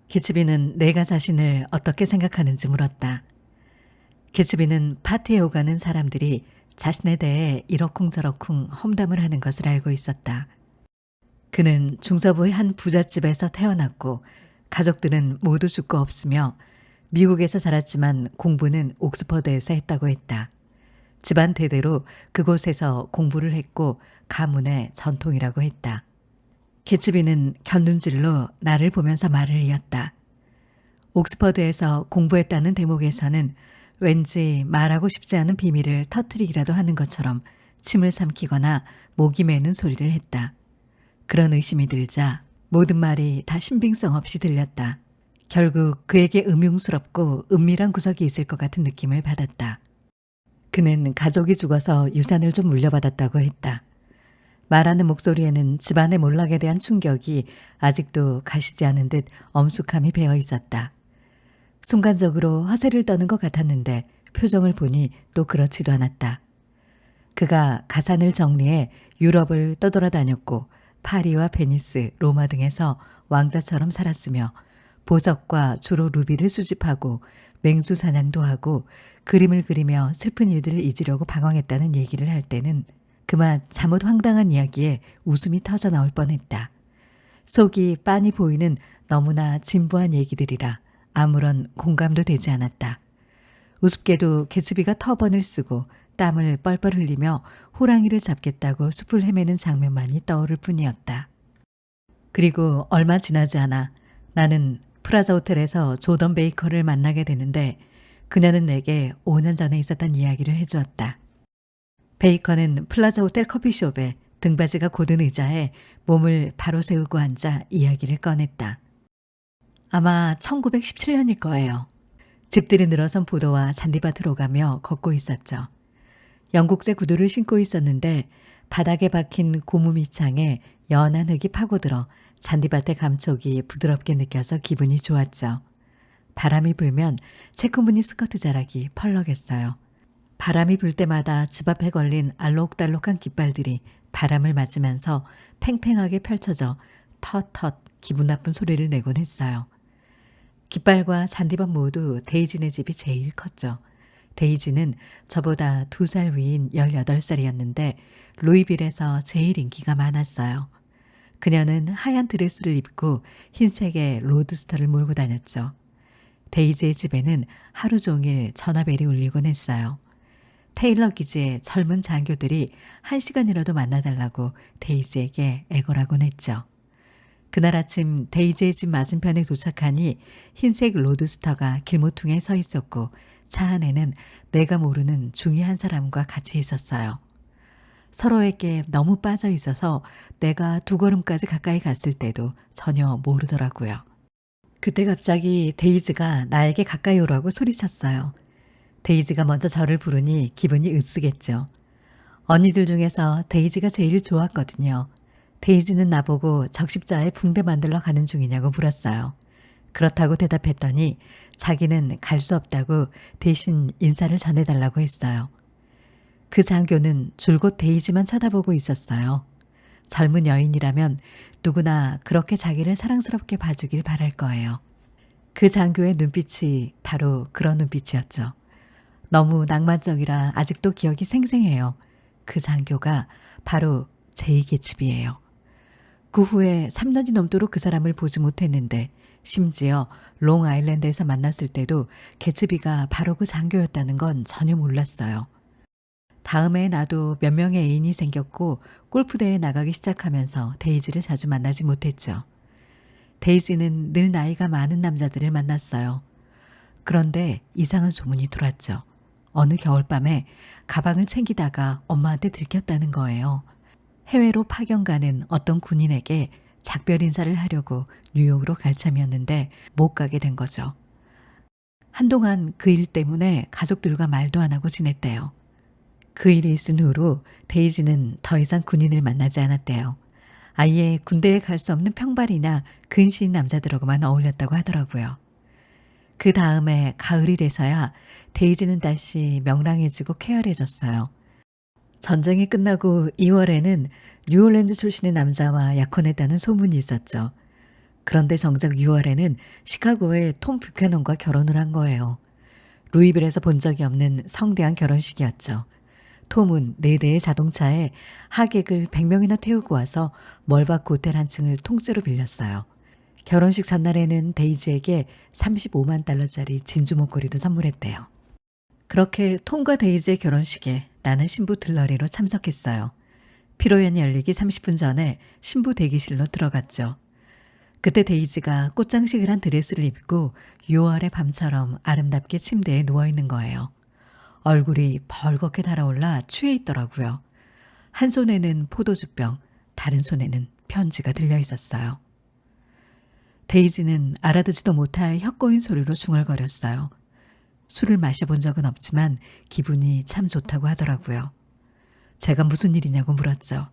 개츠비는 내가 자신을 어떻게 생각하는지 물었다. 개츠비는 파티에 오가는 사람들이 자신에 대해 이러쿵저러쿵 험담을 하는 것을 알고 있었다. 그는 중서부의 한 부잣집에서 태어났고 가족들은 모두 죽고 없으며 미국에서 자랐지만 공부는 옥스퍼드에서 했다고 했다. 집안 대대로 그곳에서 공부를 했고 가문의 전통이라고 했다. 개츠비는 곁눈질로 나를 보면서 말을 이었다. 옥스퍼드에서 공부했다는 대목에서는 왠지 말하고 싶지 않은 비밀을 터뜨리기라도 하는 것처럼 침을 삼키거나 목이 매는 소리를 했다. 그런 의심이 들자 모든 말이 다 신빙성 없이 들렸다. 결국 그에게 음흉스럽고 은밀한 구석이 있을 것 같은 느낌을 받았다. 그는 가족이 죽어서 유산을 좀 물려받았다고 했다. 말하는 목소리에는 집안의 몰락에 대한 충격이 아직도 가시지 않은 듯 엄숙함이 배어 있었다. 순간적으로 허세를 떠는 것 같았는데 표정을 보니 또 그렇지도 않았다. 그가 가산을 정리해 유럽을 떠돌아다녔고 파리와 베니스, 로마 등에서 왕자처럼 살았으며 보석과 주로 루비를 수집하고 맹수 사냥도 하고 그림을 그리며 슬픈 일들을 잊으려고 방황했다는 얘기를 할 때는 그만 잘못 황당한 이야기에 웃음이 터져 나올 뻔했다. 속이 빤히 보이는 너무나 진부한 얘기들이라 아무런 공감도 되지 않았다. 우습게도 개츠비가 터번을 쓰고 땀을 뻘뻘 흘리며 호랑이를 잡겠다고 숲을 헤매는 장면만이 떠오를 뿐이었다. 그리고 얼마 지나지 않아 나는 프라자 호텔에서 조던 베이커를 만나게 되는데 그녀는 내게 5년 전에 있었던 이야기를 해주었다. 베이커는 플라자 호텔 커피숍에 등받이가 곧은 의자에 몸을 바로 세우고 앉아 이야기를 꺼냈다. 아마 1917년일 거예요. 집들이 늘어선 포도와 잔디밭으로 가며 걷고 있었죠. 영국제 구두를 신고 있었는데 바닥에 박힌 고무 밑창에 연한 흙이 파고들어 잔디밭의 감촉이 부드럽게 느껴서 기분이 좋았죠. 바람이 불면 체크무늬 스커트 자락이 펄럭했어요. 바람이 불 때마다 집 앞에 걸린 알록달록한 깃발들이 바람을 맞으면서 팽팽하게 펼쳐져 텄텄 기분 나쁜 소리를 내곤 했어요. 깃발과 잔디밭 모두 데이지네 집이 제일 컸죠. 데이지는 저보다 2살 위인 18살이었는데 루이빌에서 제일 인기가 많았어요. 그녀는 하얀 드레스를 입고 흰색의 로드스터를 몰고 다녔죠. 데이지의 집에는 하루 종일 전화벨이 울리곤 했어요. 테일러 기지의 젊은 장교들이 1시간이라도 만나달라고 데이지에게 애걸하곤 했죠. 그날 아침 데이지의 집 맞은편에 도착하니 흰색 로드스터가 길모퉁이에 서 있었고 차 안에는 내가 모르는 중요한 사람과 같이 있었어요. 서로에게 너무 빠져 있어서 내가 두 걸음까지 가까이 갔을 때도 전혀 모르더라고요. 그때 갑자기 데이지가 나에게 가까이 오라고 소리쳤어요. 데이지가 먼저 저를 부르니 기분이 으쓰겠죠. 언니들 중에서 데이지가 제일 좋았거든요. 데이지는 나보고 적십자에 붕대 만들러 가는 중이냐고 물었어요. 그렇다고 대답했더니 자기는 갈 수 없다고 대신 인사를 전해달라고 했어요. 그 장교는 줄곧 데이지만 쳐다보고 있었어요. 젊은 여인이라면 누구나 그렇게 자기를 사랑스럽게 봐주길 바랄 거예요. 그 장교의 눈빛이 바로 그런 눈빛이었죠. 너무 낭만적이라 아직도 기억이 생생해요. 그 장교가 바로 제이 계츠비예요. 그 후에 3년이 넘도록 그 사람을 보지 못했는데 심지어 롱아일랜드에서 만났을 때도 계츠비가 바로 그 장교였다는 건 전혀 몰랐어요. 다음에 나도 몇 명의 애인이 생겼고 골프대회에 나가기 시작하면서 데이지를 자주 만나지 못했죠. 데이지는 늘 나이가 많은 남자들을 만났어요. 그런데 이상한 소문이 돌았죠. 어느 겨울밤에 가방을 챙기다가 엄마한테 들켰다는 거예요. 해외로 파견 가는 어떤 군인에게 작별 인사를 하려고 뉴욕으로 갈 참이었는데 못 가게 된 거죠. 한동안 그 일 때문에 가족들과 말도 안 하고 지냈대요. 그 일이 있은 후로 데이지는 더 이상 군인을 만나지 않았대요. 아예 군대에 갈 수 없는 평발이나 근시인 남자들하고만 어울렸다고 하더라고요. 그 다음에 가을이 돼서야 데이지는 다시 명랑해지고 쾌활해졌어요. 전쟁이 끝나고 2월에는 뉴올랜드 출신의 남자와 약혼했다는 소문이 있었죠. 그런데 정작 6월에는 시카고의 톰 뷰캐넌과 결혼을 한 거예요. 루이빌에서 본 적이 없는 성대한 결혼식이었죠. 톰은 4대의 자동차에 하객을 100명이나 태우고 와서 멀바크 호텔 한 층을 통째로 빌렸어요. 결혼식 전날에는 데이지에게 35만 달러짜리 진주 목걸이도 선물했대요. 그렇게 톰과 데이지의 결혼식에 나는 신부 들러리로 참석했어요. 피로연이 열리기 30분 전에 신부 대기실로 들어갔죠. 그때 데이지가 꽃장식을 한 드레스를 입고 6월의 밤처럼 아름답게 침대에 누워있는 거예요. 얼굴이 벌겋게 달아올라 취해 있더라고요. 한 손에는 포도주병, 다른 손에는 편지가 들려 있었어요. 데이지는 알아듣지도 못할 혀꼬인 소리로 중얼거렸어요. 술을 마셔본 적은 없지만 기분이 참 좋다고 하더라고요. 제가 무슨 일이냐고 물었죠.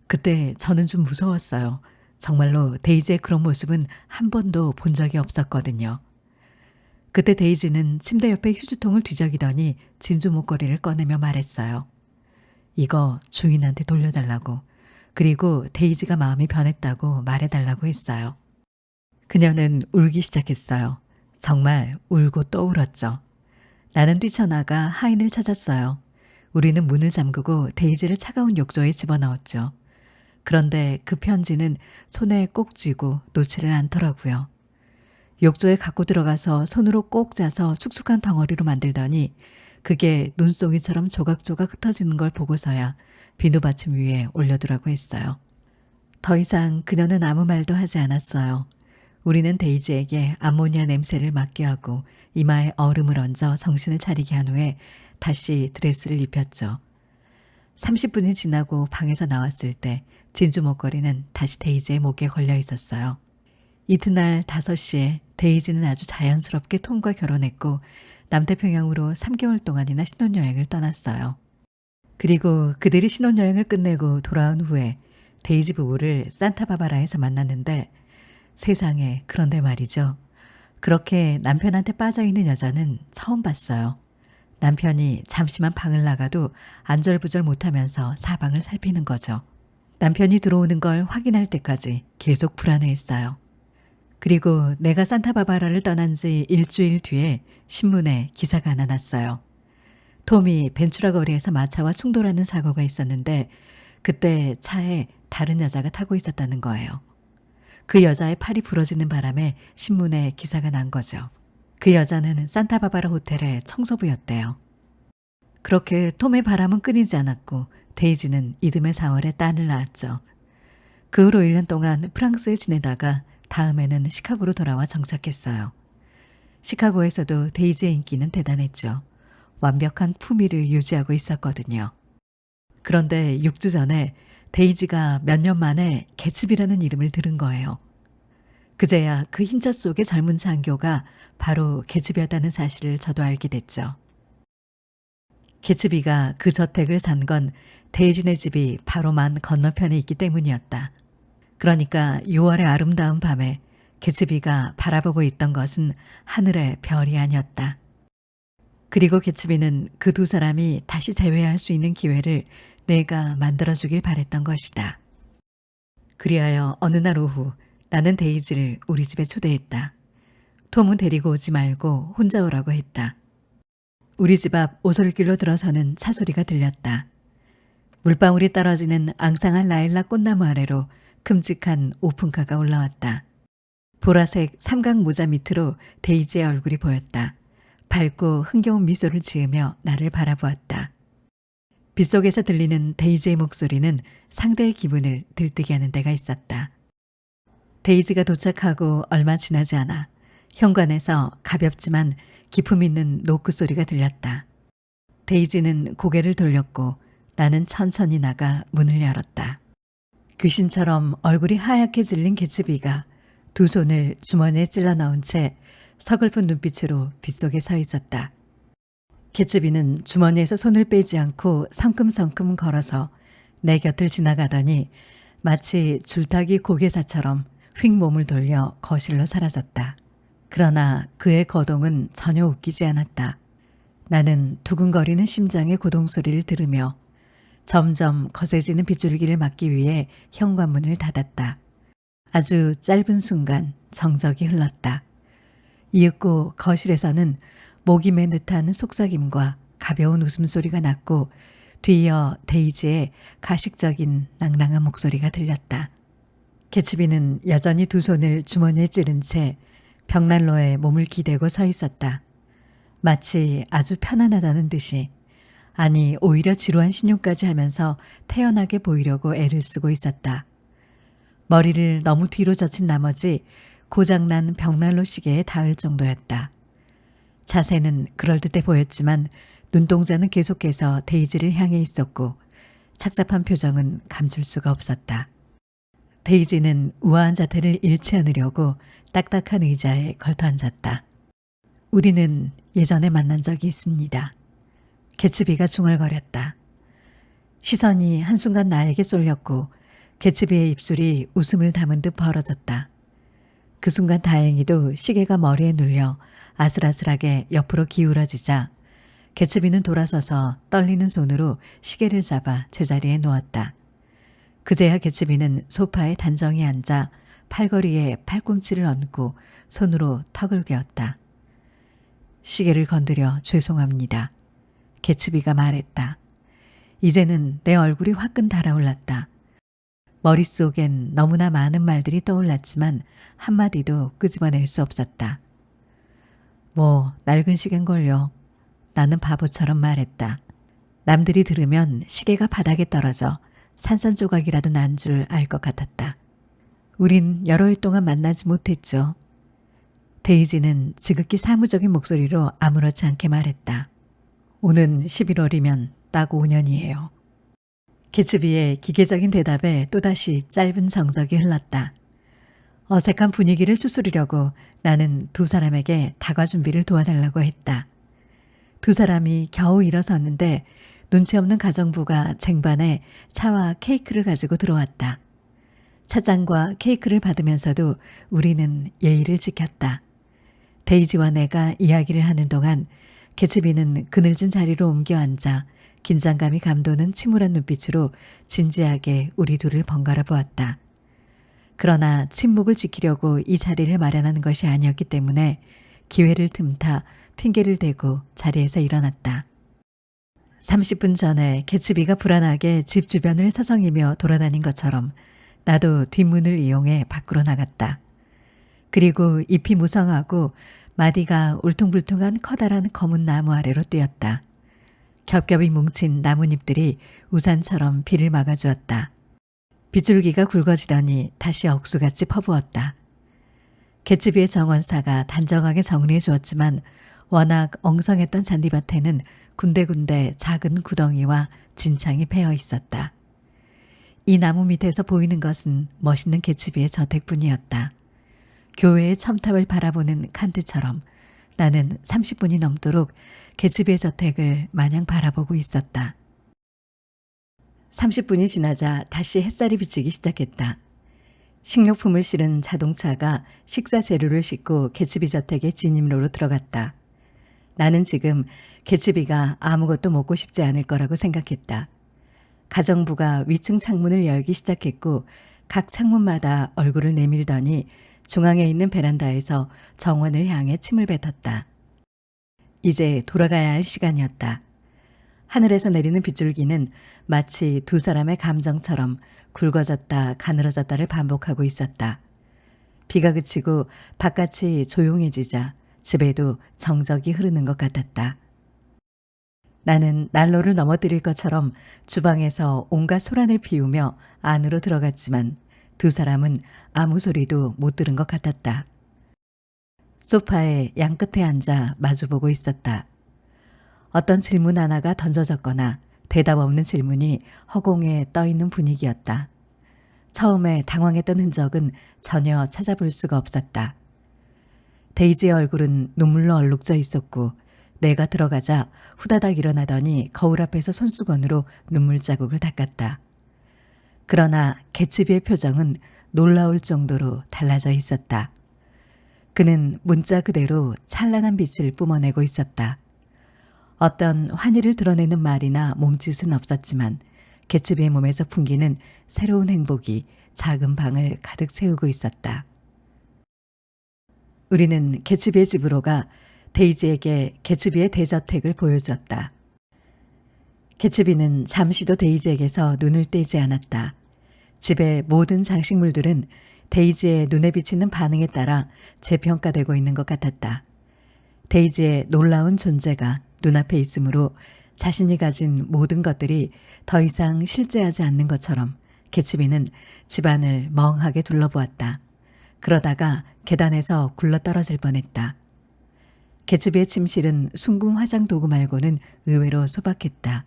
그때 저는 좀 무서웠어요. 정말로 데이지의 그런 모습은 한 번도 본 적이 없었거든요. 그때 데이지는 침대 옆에 휴지통을 뒤적이더니 진주 목걸이를 꺼내며 말했어요. 이거 주인한테 돌려달라고, 그리고 데이지가 마음이 변했다고 말해달라고 했어요. 그녀는 울기 시작했어요. 정말 울고 또 울었죠. 나는 뛰쳐나가 하인을 찾았어요. 우리는 문을 잠그고 데이지를 차가운 욕조에 집어넣었죠. 그런데 그 편지는 손에 꼭 쥐고 놓지를 않더라고요. 욕조에 갖고 들어가서 손으로 꼭 짜서 축축한 덩어리로 만들더니 그게 눈송이처럼 조각조각 흩어지는 걸 보고서야 비누받침 위에 올려두라고 했어요. 더 이상 그녀는 아무 말도 하지 않았어요. 우리는 데이지에게 암모니아 냄새를 맡게 하고 이마에 얼음을 얹어 정신을 차리게 한 후에 다시 드레스를 입혔죠. 30분이 지나고 방에서 나왔을 때 진주 목걸이는 다시 데이지의 목에 걸려 있었어요. 이튿날 5시에 데이지는 아주 자연스럽게 톰과 결혼했고 남태평양으로 3개월 동안이나 신혼여행을 떠났어요. 그리고 그들이 신혼여행을 끝내고 돌아온 후에 데이지 부부를 산타바바라에서 만났는데 세상에, 그런데 말이죠. 그렇게 남편한테 빠져있는 여자는 처음 봤어요. 남편이 잠시만 방을 나가도 안절부절 못하면서 사방을 살피는 거죠. 남편이 들어오는 걸 확인할 때까지 계속 불안해했어요. 그리고 내가 산타바바라를 떠난 지 일주일 뒤에 신문에 기사가 하나 났어요. 톰이 벤츄라 거리에서 마차와 충돌하는 사고가 있었는데 그때 차에 다른 여자가 타고 있었다는 거예요. 그 여자의 팔이 부러지는 바람에 신문에 기사가 난 거죠. 그 여자는 산타바바라 호텔의 청소부였대요. 그렇게 톰의 바람은 끊이지 않았고 데이지는 이듬해 4월에 딸을 낳았죠. 그 후로 1년 동안 프랑스에 지내다가 다음에는 시카고로 돌아와 정착했어요. 시카고에서도 데이지의 인기는 대단했죠. 완벽한 품위를 유지하고 있었거든요. 그런데 6주 전에 데이지가 몇 년 만에 개츠비라는 이름을 들은 거예요. 그제야 그 흰자 속의 젊은 장교가 바로 개츠비였다는 사실을 저도 알게 됐죠. 개츠비가 그 저택을 산 건 데이지네 집이 바로 만 건너편에 있기 때문이었다. 그러니까 6월의 아름다운 밤에 개츠비가 바라보고 있던 것은 하늘의 별이 아니었다. 그리고 개츠비는 그 두 사람이 다시 재회할 수 있는 기회를 내가 만들어주길 바랬던 것이다. 그리하여 어느 날 오후 나는 데이지를 우리 집에 초대했다. 톰은 데리고 오지 말고 혼자 오라고 했다. 우리 집 앞 오솔길로 들어서는 차 소리가 들렸다. 물방울이 떨어지는 앙상한 라일락 꽃나무 아래로 큼직한 오픈카가 올라왔다. 보라색 삼각 모자 밑으로 데이지의 얼굴이 보였다. 밝고 흥겨운 미소를 지으며 나를 바라보았다. 빗속에서 들리는 데이지의 목소리는 상대의 기분을 들뜨게 하는 데가 있었다. 데이지가 도착하고 얼마 지나지 않아 현관에서 가볍지만 기품 있는 노크 소리가 들렸다. 데이지는 고개를 돌렸고 나는 천천히 나가 문을 열었다. 귀신처럼 얼굴이 하얗게 질린 개츠비가 두 손을 주머니에 찔러 넣은 채 서글픈 눈빛으로 빗속에 서 있었다. 개츠비는 주머니에서 손을 빼지 않고 성큼성큼 걸어서 내 곁을 지나가더니 마치 줄타기 고개사처럼 휙 몸을 돌려 거실로 사라졌다. 그러나 그의 거동은 전혀 웃기지 않았다. 나는 두근거리는 심장의 고동소리를 들으며 점점 거세지는 빗줄기를 막기 위해 현관문을 닫았다. 아주 짧은 순간 정적이 흘렀다. 이윽고 거실에서는 목이 맨 듯한 속삭임과 가벼운 웃음소리가 났고 뒤이어 데이지의 가식적인 낭랑한 목소리가 들렸다. 개츠비는 여전히 두 손을 주머니에 찌른 채 벽난로에 몸을 기대고 서 있었다. 마치 아주 편안하다는 듯이, 아니 오히려 지루한 신용까지 하면서 태연하게 보이려고 애를 쓰고 있었다. 머리를 너무 뒤로 젖힌 나머지 고장난 벽난로 시계에 닿을 정도였다. 자세는 그럴듯해 보였지만 눈동자는 계속해서 데이지를 향해 있었고 착잡한 표정은 감출 수가 없었다. 데이지는 우아한 자태를 잃지 않으려고 딱딱한 의자에 걸터 앉았다. 우리는 예전에 만난 적이 있습니다. 개츠비가 중얼거렸다. 시선이 한순간 나에게 쏠렸고 개츠비의 입술이 웃음을 담은 듯 벌어졌다. 그 순간 다행히도 시계가 머리에 눌려 아슬아슬하게 옆으로 기울어지자 개츠비는 돌아서서 떨리는 손으로 시계를 잡아 제자리에 놓았다. 그제야 개츠비는 소파에 단정히 앉아 팔걸이에 팔꿈치를 얹고 손으로 턱을 괴었다. 시계를 건드려 죄송합니다. 개츠비가 말했다. 이제는 내 얼굴이 화끈 달아올랐다. 머릿속엔 너무나 많은 말들이 떠올랐지만 한마디도 끄집어낼 수 없었다. 뭐 낡은 시계인걸요. 나는 바보처럼 말했다. 남들이 들으면 시계가 바닥에 떨어져 산산조각이라도 난 줄 알 것 같았다. 우린 여러 해 동안 만나지 못했죠. 데이지는 지극히 사무적인 목소리로 아무렇지 않게 말했다. 오는 11월이면 딱 5년이에요. 개츠비의 기계적인 대답에 또다시 짧은 정적이 흘렀다. 어색한 분위기를 추스르려고 나는 두 사람에게 다과 준비를 도와달라고 했다. 두 사람이 겨우 일어섰는데 눈치 없는 가정부가 쟁반에 차와 케이크를 가지고 들어왔다. 차장과 케이크를 받으면서도 우리는 예의를 지켰다. 데이지와 내가 이야기를 하는 동안 개츠비는 그늘진 자리로 옮겨 앉아 긴장감이 감도는 침울한 눈빛으로 진지하게 우리 둘을 번갈아 보았다. 그러나 침묵을 지키려고 이 자리를 마련하는 것이 아니었기 때문에 기회를 틈타 핑계를 대고 자리에서 일어났다. 30분 전에 개츠비가 불안하게 집 주변을 서성이며 돌아다닌 것처럼 나도 뒷문을 이용해 밖으로 나갔다. 그리고 잎이 무성하고 마디가 울퉁불퉁한 커다란 검은 나무 아래로 뛰었다. 겹겹이 뭉친 나뭇잎들이 우산처럼 비를 막아주었다. 빗줄기가 굵어지더니 다시 억수같이 퍼부었다. 개츠비의 정원사가 단정하게 정리해 주었지만 워낙 엉성했던 잔디밭에는 군데군데 작은 구덩이와 진창이 패여 있었다. 이 나무 밑에서 보이는 것은 멋있는 개츠비의 저택뿐이었다. 교회의 첨탑을 바라보는 칸트처럼 나는 30분이 넘도록 개츠비의 저택을 마냥 바라보고 있었다. 30분이 지나자 다시 햇살이 비치기 시작했다. 식료품을 실은 자동차가 식사 재료를 싣고 개츠비 저택의 진입로로 들어갔다. 나는 지금 개츠비가 아무것도 먹고 싶지 않을 거라고 생각했다. 가정부가 위층 창문을 열기 시작했고 각 창문마다 얼굴을 내밀더니 중앙에 있는 베란다에서 정원을 향해 침을 뱉었다. 이제 돌아가야 할 시간이었다. 하늘에서 내리는 빗줄기는 마치 두 사람의 감정처럼 굵어졌다 가늘어졌다를 반복하고 있었다. 비가 그치고 바깥이 조용해지자 집에도 정적이 흐르는 것 같았다. 나는 난로를 넘어뜨릴 것처럼 주방에서 온갖 소란을 피우며 안으로 들어갔지만 두 사람은 아무 소리도 못 들은 것 같았다. 소파에 양끝에 앉아 마주보고 있었다. 어떤 질문 하나가 던져졌거나 대답 없는 질문이 허공에 떠있는 분위기였다. 처음에 당황했던 흔적은 전혀 찾아볼 수가 없었다. 데이지의 얼굴은 눈물로 얼룩져 있었고 내가 들어가자 후다닥 일어나더니 거울 앞에서 손수건으로 눈물 자국을 닦았다. 그러나 개츠비의 표정은 놀라울 정도로 달라져 있었다. 그는 문자 그대로 찬란한 빛을 뿜어내고 있었다. 어떤 환희를 드러내는 말이나 몸짓은 없었지만 개츠비의 몸에서 풍기는 새로운 행복이 작은 방을 가득 채우고 있었다. 우리는 개츠비의 집으로 가 데이지에게 개츠비의 대저택을 보여주었다. 개츠비는 잠시도 데이지에게서 눈을 떼지 않았다. 집의 모든 장식물들은 데이지의 눈에 비치는 반응에 따라 재평가되고 있는 것 같았다. 데이지의 놀라운 존재가 눈앞에 있으므로 자신이 가진 모든 것들이 더 이상 실제하지 않는 것처럼 개츠비는 집안을 멍하게 둘러보았다. 그러다가 계단에서 굴러떨어질 뻔했다. 개츠비의 침실은 숭궁 화장 도구 말고는 의외로 소박했다.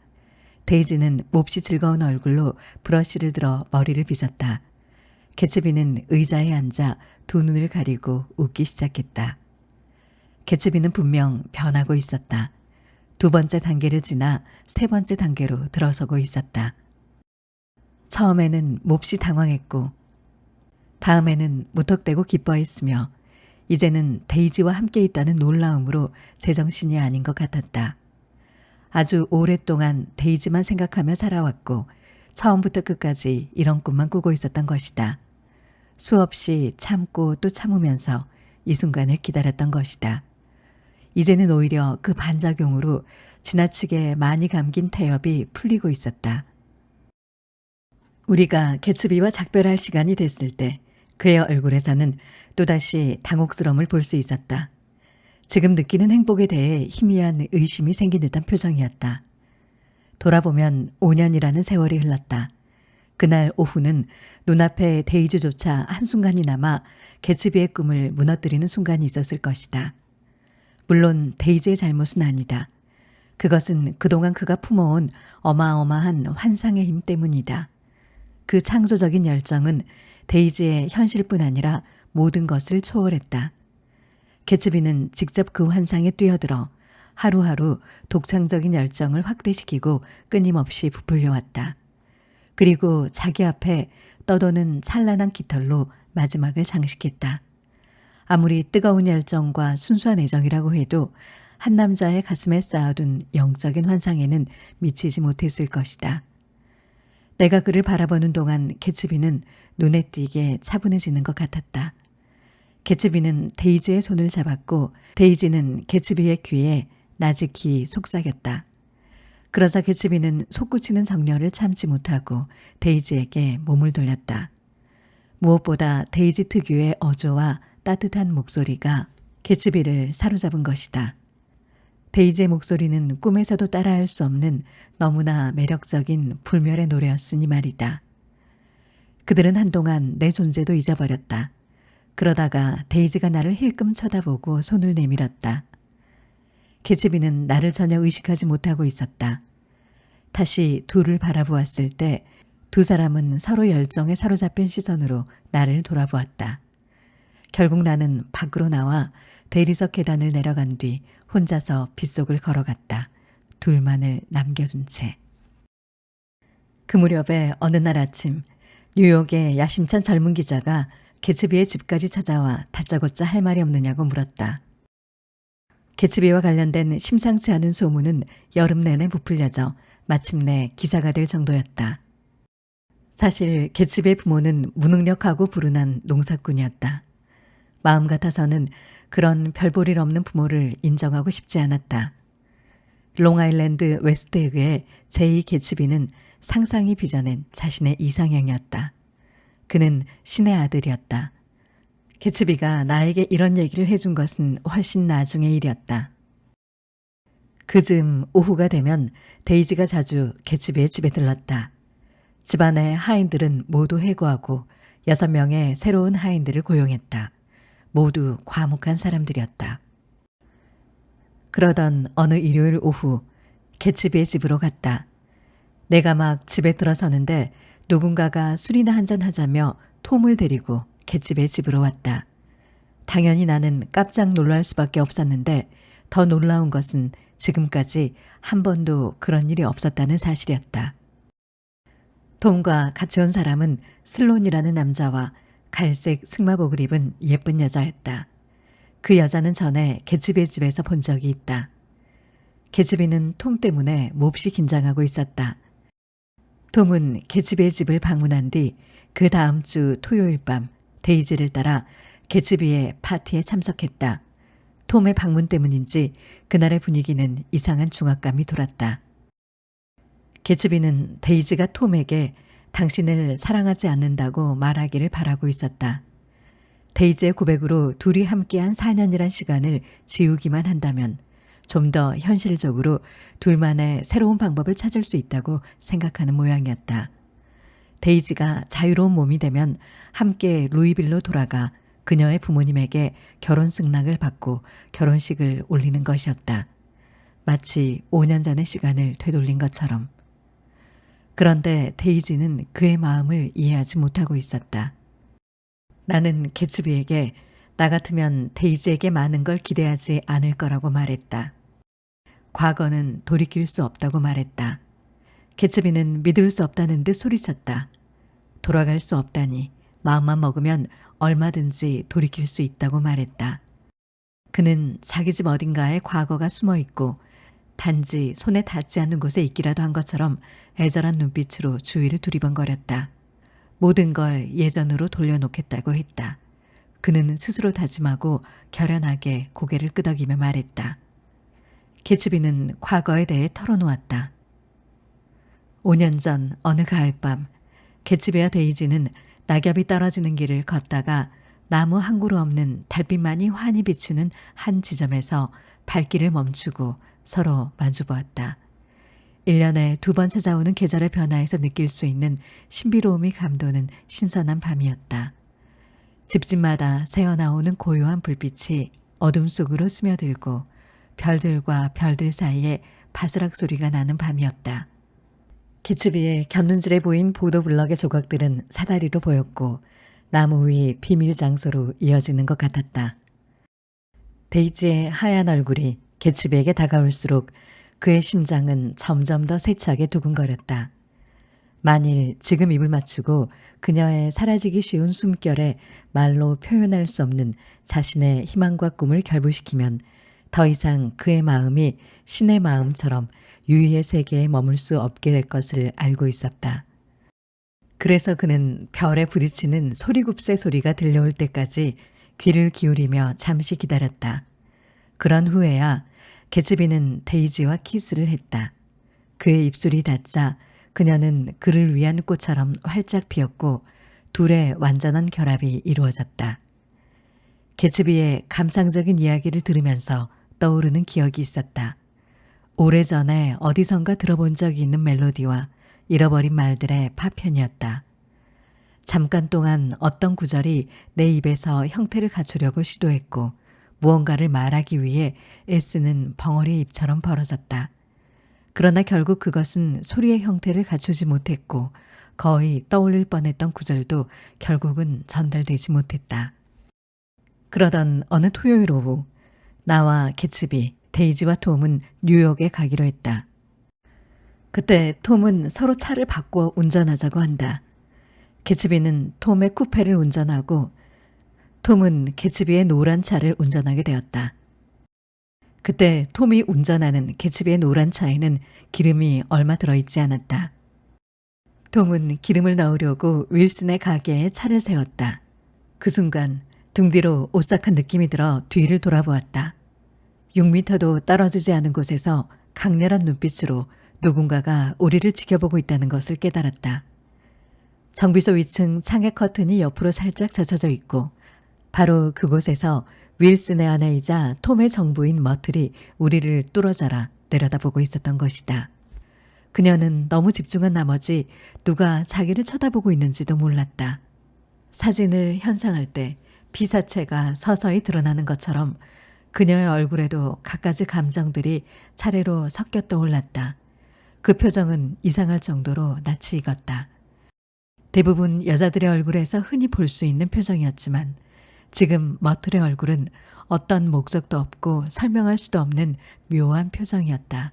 데이지는 몹시 즐거운 얼굴로 브러쉬를 들어 머리를 빗었다. 개츠비는 의자에 앉아 두 눈을 가리고 웃기 시작했다. 개츠비는 분명 변하고 있었다. 두 번째 단계를 지나 세 번째 단계로 들어서고 있었다. 처음에는 몹시 당황했고 다음에는 무턱대고 기뻐했으며 이제는 데이지와 함께 있다는 놀라움으로 제정신이 아닌 것 같았다. 아주 오랫동안 데이지만 생각하며 살아왔고 처음부터 끝까지 이런 꿈만 꾸고 있었던 것이다. 수없이 참고 또 참으면서 이 순간을 기다렸던 것이다. 이제는 오히려 그 반작용으로 지나치게 많이 감긴 태엽이 풀리고 있었다. 우리가 개츠비와 작별할 시간이 됐을 때 그의 얼굴에서는 또다시 당혹스러움을 볼 수 있었다. 지금 느끼는 행복에 대해 희미한 의심이 생긴 듯한 표정이었다. 돌아보면 5년이라는 세월이 흘렀다. 그날 오후는 눈앞에 데이지조차 한순간이나마 개츠비의 꿈을 무너뜨리는 순간이 있었을 것이다. 물론 데이지의 잘못은 아니다. 그것은 그동안 그가 품어온 어마어마한 환상의 힘 때문이다. 그 창조적인 열정은 데이지의 현실뿐 아니라 모든 것을 초월했다. 개츠비는 직접 그 환상에 뛰어들어 하루하루 독창적인 열정을 확대시키고 끊임없이 부풀려왔다. 그리고 자기 앞에 떠도는 찬란한 깃털로 마지막을 장식했다. 아무리 뜨거운 열정과 순수한 애정이라고 해도 한 남자의 가슴에 쌓아둔 영적인 환상에는 미치지 못했을 것이다. 내가 그를 바라보는 동안 개츠비는 눈에 띄게 차분해지는 것 같았다. 개츠비는 데이지의 손을 잡았고 데이지는 개츠비의 귀에 나직히 속삭였다. 그러자 개츠비는 솟구치는 정열을 참지 못하고 데이지에게 몸을 돌렸다. 무엇보다 데이지 특유의 어조와 따뜻한 목소리가 개츠비를 사로잡은 것이다. 데이지의 목소리는 꿈에서도 따라할 수 없는 너무나 매력적인 불멸의 노래였으니 말이다. 그들은 한동안 내 존재도 잊어버렸다. 그러다가 데이지가 나를 힐끔 쳐다보고 손을 내밀었다. 개츠비는 나를 전혀 의식하지 못하고 있었다. 다시 둘을 바라보았을 때 두 사람은 서로 열정에 사로잡힌 시선으로 나를 돌아보았다. 결국 나는 밖으로 나와 대리석 계단을 내려간 뒤 혼자서 빗속을 걸어갔다. 둘만을 남겨둔 채. 그 무렵에 어느 날 아침 뉴욕의 야심찬 젊은 기자가 개츠비의 집까지 찾아와 다짜고짜 할 말이 없느냐고 물었다. 개츠비와 관련된 심상치 않은 소문은 여름 내내 부풀려져 마침내 기사가 될 정도였다. 사실 개츠비의 부모는 무능력하고 불운한 농사꾼이었다. 마음 같아서는 그런 별볼일 없는 부모를 인정하고 싶지 않았다. 롱아일랜드 웨스트에그의 제2 개츠비는 상상이 빚어낸 자신의 이상형이었다. 그는 신의 아들이었다. 개츠비가 나에게 이런 얘기를 해준 것은 훨씬 나중의 일이었다. 그즈음 오후가 되면 데이지가 자주 개츠비의 집에 들렀다. 집안의 하인들은 모두 해고하고 6명의 새로운 하인들을 고용했다. 모두 과묵한 사람들이었다. 그러던 어느 일요일 오후 개츠비의 집으로 갔다. 내가 막 집에 들어서는데 누군가가 술이나 한잔 하자며 톰을 데리고 개츠비의 집으로 왔다. 당연히 나는 깜짝 놀랄 수밖에 없었는데 더 놀라운 것은 지금까지 한 번도 그런 일이 없었다는 사실이었다. 톰과 같이 온 사람은 슬론이라는 남자와 갈색 승마복을 입은 예쁜 여자였다. 그 여자는 전에 개츠비의 집에서 본 적이 있다. 개츠비는 톰 때문에 몹시 긴장하고 있었다. 톰은 개츠비의 집을 방문한 뒤 그 다음 주 토요일 밤 데이지를 따라 개츠비의 파티에 참석했다. 톰의 방문 때문인지 그날의 분위기는 이상한 중압감이 돌았다. 개츠비는 데이지가 톰에게 당신을 사랑하지 않는다고 말하기를 바라고 있었다. 데이지의 고백으로 둘이 함께한 4년이란 시간을 지우기만 한다면 좀 더 현실적으로 둘만의 새로운 방법을 찾을 수 있다고 생각하는 모양이었다. 데이지가 자유로운 몸이 되면 함께 루이빌로 돌아가 그녀의 부모님에게 결혼 승낙을 받고 결혼식을 올리는 것이었다. 마치 5년 전의 시간을 되돌린 것처럼. 그런데 데이지는 그의 마음을 이해하지 못하고 있었다. 나는 개츠비에게 나 같으면 데이지에게 많은 걸 기대하지 않을 거라고 말했다. 과거는 돌이킬 수 없다고 말했다. 개츠비는 믿을 수 없다는 듯 소리쳤다. 돌아갈 수 없다니 마음만 먹으면 얼마든지 돌이킬 수 있다고 말했다. 그는 자기 집 어딘가에 과거가 숨어 있고 단지 손에 닿지 않는 곳에 있기라도 한 것처럼 애절한 눈빛으로 주위를 두리번거렸다. 모든 걸 예전으로 돌려놓겠다고 했다. 그는 스스로 다짐하고 결연하게 고개를 끄덕이며 말했다. 개츠비는 과거에 대해 털어놓았다. 5년 전 어느 가을밤 개츠비와 데이지는 낙엽이 떨어지는 길을 걷다가 나무 한 그루 없는 달빛만이 환히 비추는 한 지점에서 발길을 멈추고 서로 마주보았다. 1년에 2번 찾아오는 계절의 변화에서 느낄 수 있는 신비로움이 감도는 신선한 밤이었다. 집집마다 새어나오는 고요한 불빛이 어둠 속으로 스며들고 별들과 별들 사이에 바스락 소리가 나는 밤이었다. 개츠비의 곁눈질에 보인 보도블럭의 조각들은 사다리로 보였고 나무 위 비밀 장소로 이어지는 것 같았다. 데이지의 하얀 얼굴이 개츠비에게 다가올수록 그의 심장은 점점 더 세차게 두근거렸다. 만일 지금 입을 맞추고 그녀의 사라지기 쉬운 숨결에 말로 표현할 수 없는 자신의 희망과 꿈을 결부시키면 더 이상 그의 마음이 신의 마음처럼 유희의 세계에 머물 수 없게 될 것을 알고 있었다. 그래서 그는 별에 부딪히는 소리굽새 소리가 들려올 때까지 귀를 기울이며 잠시 기다렸다. 그런 후에야 개츠비는 데이지와 키스를 했다. 그의 입술이 닿자 그녀는 그를 위한 꽃처럼 활짝 피었고 둘의 완전한 결합이 이루어졌다. 개츠비의 감상적인 이야기를 들으면서 떠오르는 기억이 있었다. 오래전에 어디선가 들어본 적이 있는 멜로디와 잃어버린 말들의 파편이었다. 잠깐 동안 어떤 구절이 내 입에서 형태를 갖추려고 시도했고 무언가를 말하기 위해 애쓰는 벙어리의 입처럼 벌어졌다. 그러나 결국 그것은 소리의 형태를 갖추지 못했고 거의 떠올릴 뻔했던 구절도 결국은 전달되지 못했다. 그러던 어느 토요일 오후 나와 개츠비, 데이지와 톰은 뉴욕에 가기로 했다. 그때 톰은 서로 차를 바꿔 운전하자고 한다. 개츠비는 톰의 쿠페를 운전하고 톰은 개츠비의 노란 차를 운전하게 되었다. 그때 톰이 운전하는 개츠비의 노란 차에는 기름이 얼마 들어있지 않았다. 톰은 기름을 넣으려고 윌슨의 가게에 차를 세웠다. 그 순간 등 뒤로 오싹한 느낌이 들어 뒤를 돌아보았다. 6미터도 떨어지지 않은 곳에서 강렬한 눈빛으로 누군가가 우리를 지켜보고 있다는 것을 깨달았다. 정비소 위층 창의 커튼이 옆으로 살짝 젖혀져 있고 바로 그곳에서 윌슨의 아내이자 톰의 정부인 머틀이 우리를 뚫어져라 내려다보고 있었던 것이다. 그녀는 너무 집중한 나머지 누가 자기를 쳐다보고 있는지도 몰랐다. 사진을 현상할 때 피사체가 서서히 드러나는 것처럼 그녀의 얼굴에도 갖가지 감정들이 차례로 섞여 떠올랐다. 그 표정은 이상할 정도로 낯이 익었다. 대부분 여자들의 얼굴에서 흔히 볼 수 있는 표정이었지만 지금 머틀의 얼굴은 어떤 목적도 없고 설명할 수도 없는 묘한 표정이었다.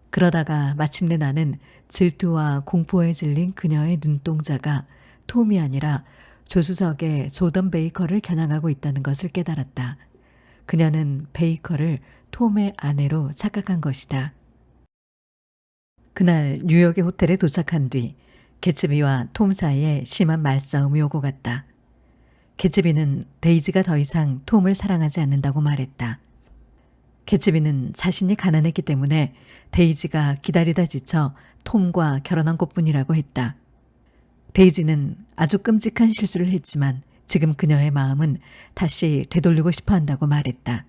그러다가 마침내 나는 질투와 공포에 질린 그녀의 눈동자가 톰이 아니라 조수석에 조던 베이커를 겨냥하고 있다는 것을 깨달았다. 그녀는 베이커를 톰의 아내로 착각한 것이다. 그날 뉴욕의 호텔에 도착한 뒤 개츠비와 톰 사이에 심한 말싸움이 오고 갔다. 개츠비는 데이지가 더 이상 톰을 사랑하지 않는다고 말했다. 개츠비는 자신이 가난했기 때문에 데이지가 기다리다 지쳐 톰과 결혼한 것뿐이라고 했다. 데이지는 아주 끔찍한 실수를 했지만 지금 그녀의 마음은 다시 되돌리고 싶어 한다고 말했다.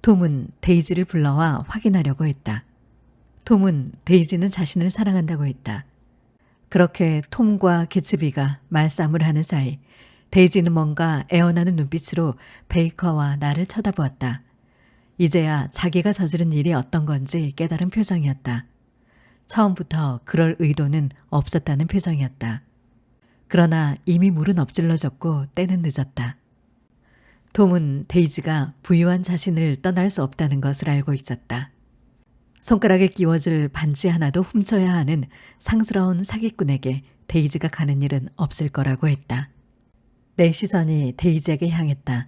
톰은 데이지를 불러와 확인하려고 했다. 톰은 데이지는 자신을 사랑한다고 했다. 그렇게 톰과 개츠비가 말싸움을 하는 사이 데이지는 뭔가 애원하는 눈빛으로 베이커와 나를 쳐다보았다. 이제야 자기가 저지른 일이 어떤 건지 깨달은 표정이었다. 처음부터 그럴 의도는 없었다는 표정이었다. 그러나 이미 물은 엎질러졌고 때는 늦었다. 톰은 데이지가 부유한 자신을 떠날 수 없다는 것을 알고 있었다. 손가락에 끼워줄 반지 하나도 훔쳐야 하는 상스러운 사기꾼에게 데이지가 가는 일은 없을 거라고 했다. 내 시선이 데이지에게 향했다.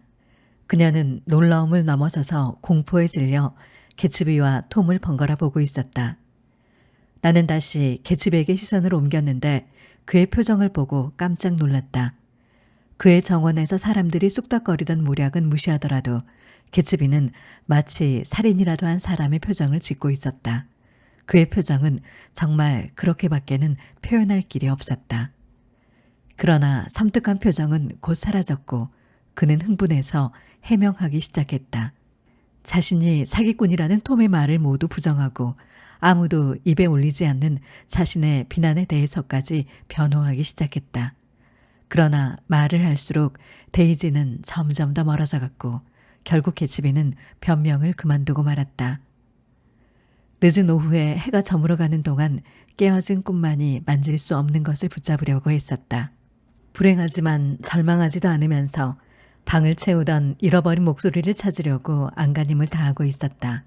그녀는 놀라움을 넘어서서 공포에 질려 개츠비와 톰을 번갈아 보고 있었다. 나는 다시 개츠비에게 시선을 옮겼는데 그의 표정을 보고 깜짝 놀랐다. 그의 정원에서 사람들이 쑥닥거리던 모략은 무시하더라도 개츠비는 마치 살인이라도 한 사람의 표정을 짓고 있었다. 그의 표정은 정말 그렇게밖에는 표현할 길이 없었다. 그러나 섬뜩한 표정은 곧 사라졌고 그는 흥분해서 해명하기 시작했다. 자신이 사기꾼이라는 톰의 말을 모두 부정하고 아무도 입에 올리지 않는 자신의 비난에 대해서까지 변호하기 시작했다. 그러나 말을 할수록 데이지는 점점 더 멀어져 갔고 결국 개츠비는 변명을 그만두고 말았다. 늦은 오후에 해가 저물어가는 동안 깨어진 꿈만이 만질 수 없는 것을 붙잡으려고 했었다. 불행하지만 절망하지도 않으면서 방을 채우던 잃어버린 목소리를 찾으려고 안간힘을 다하고 있었다.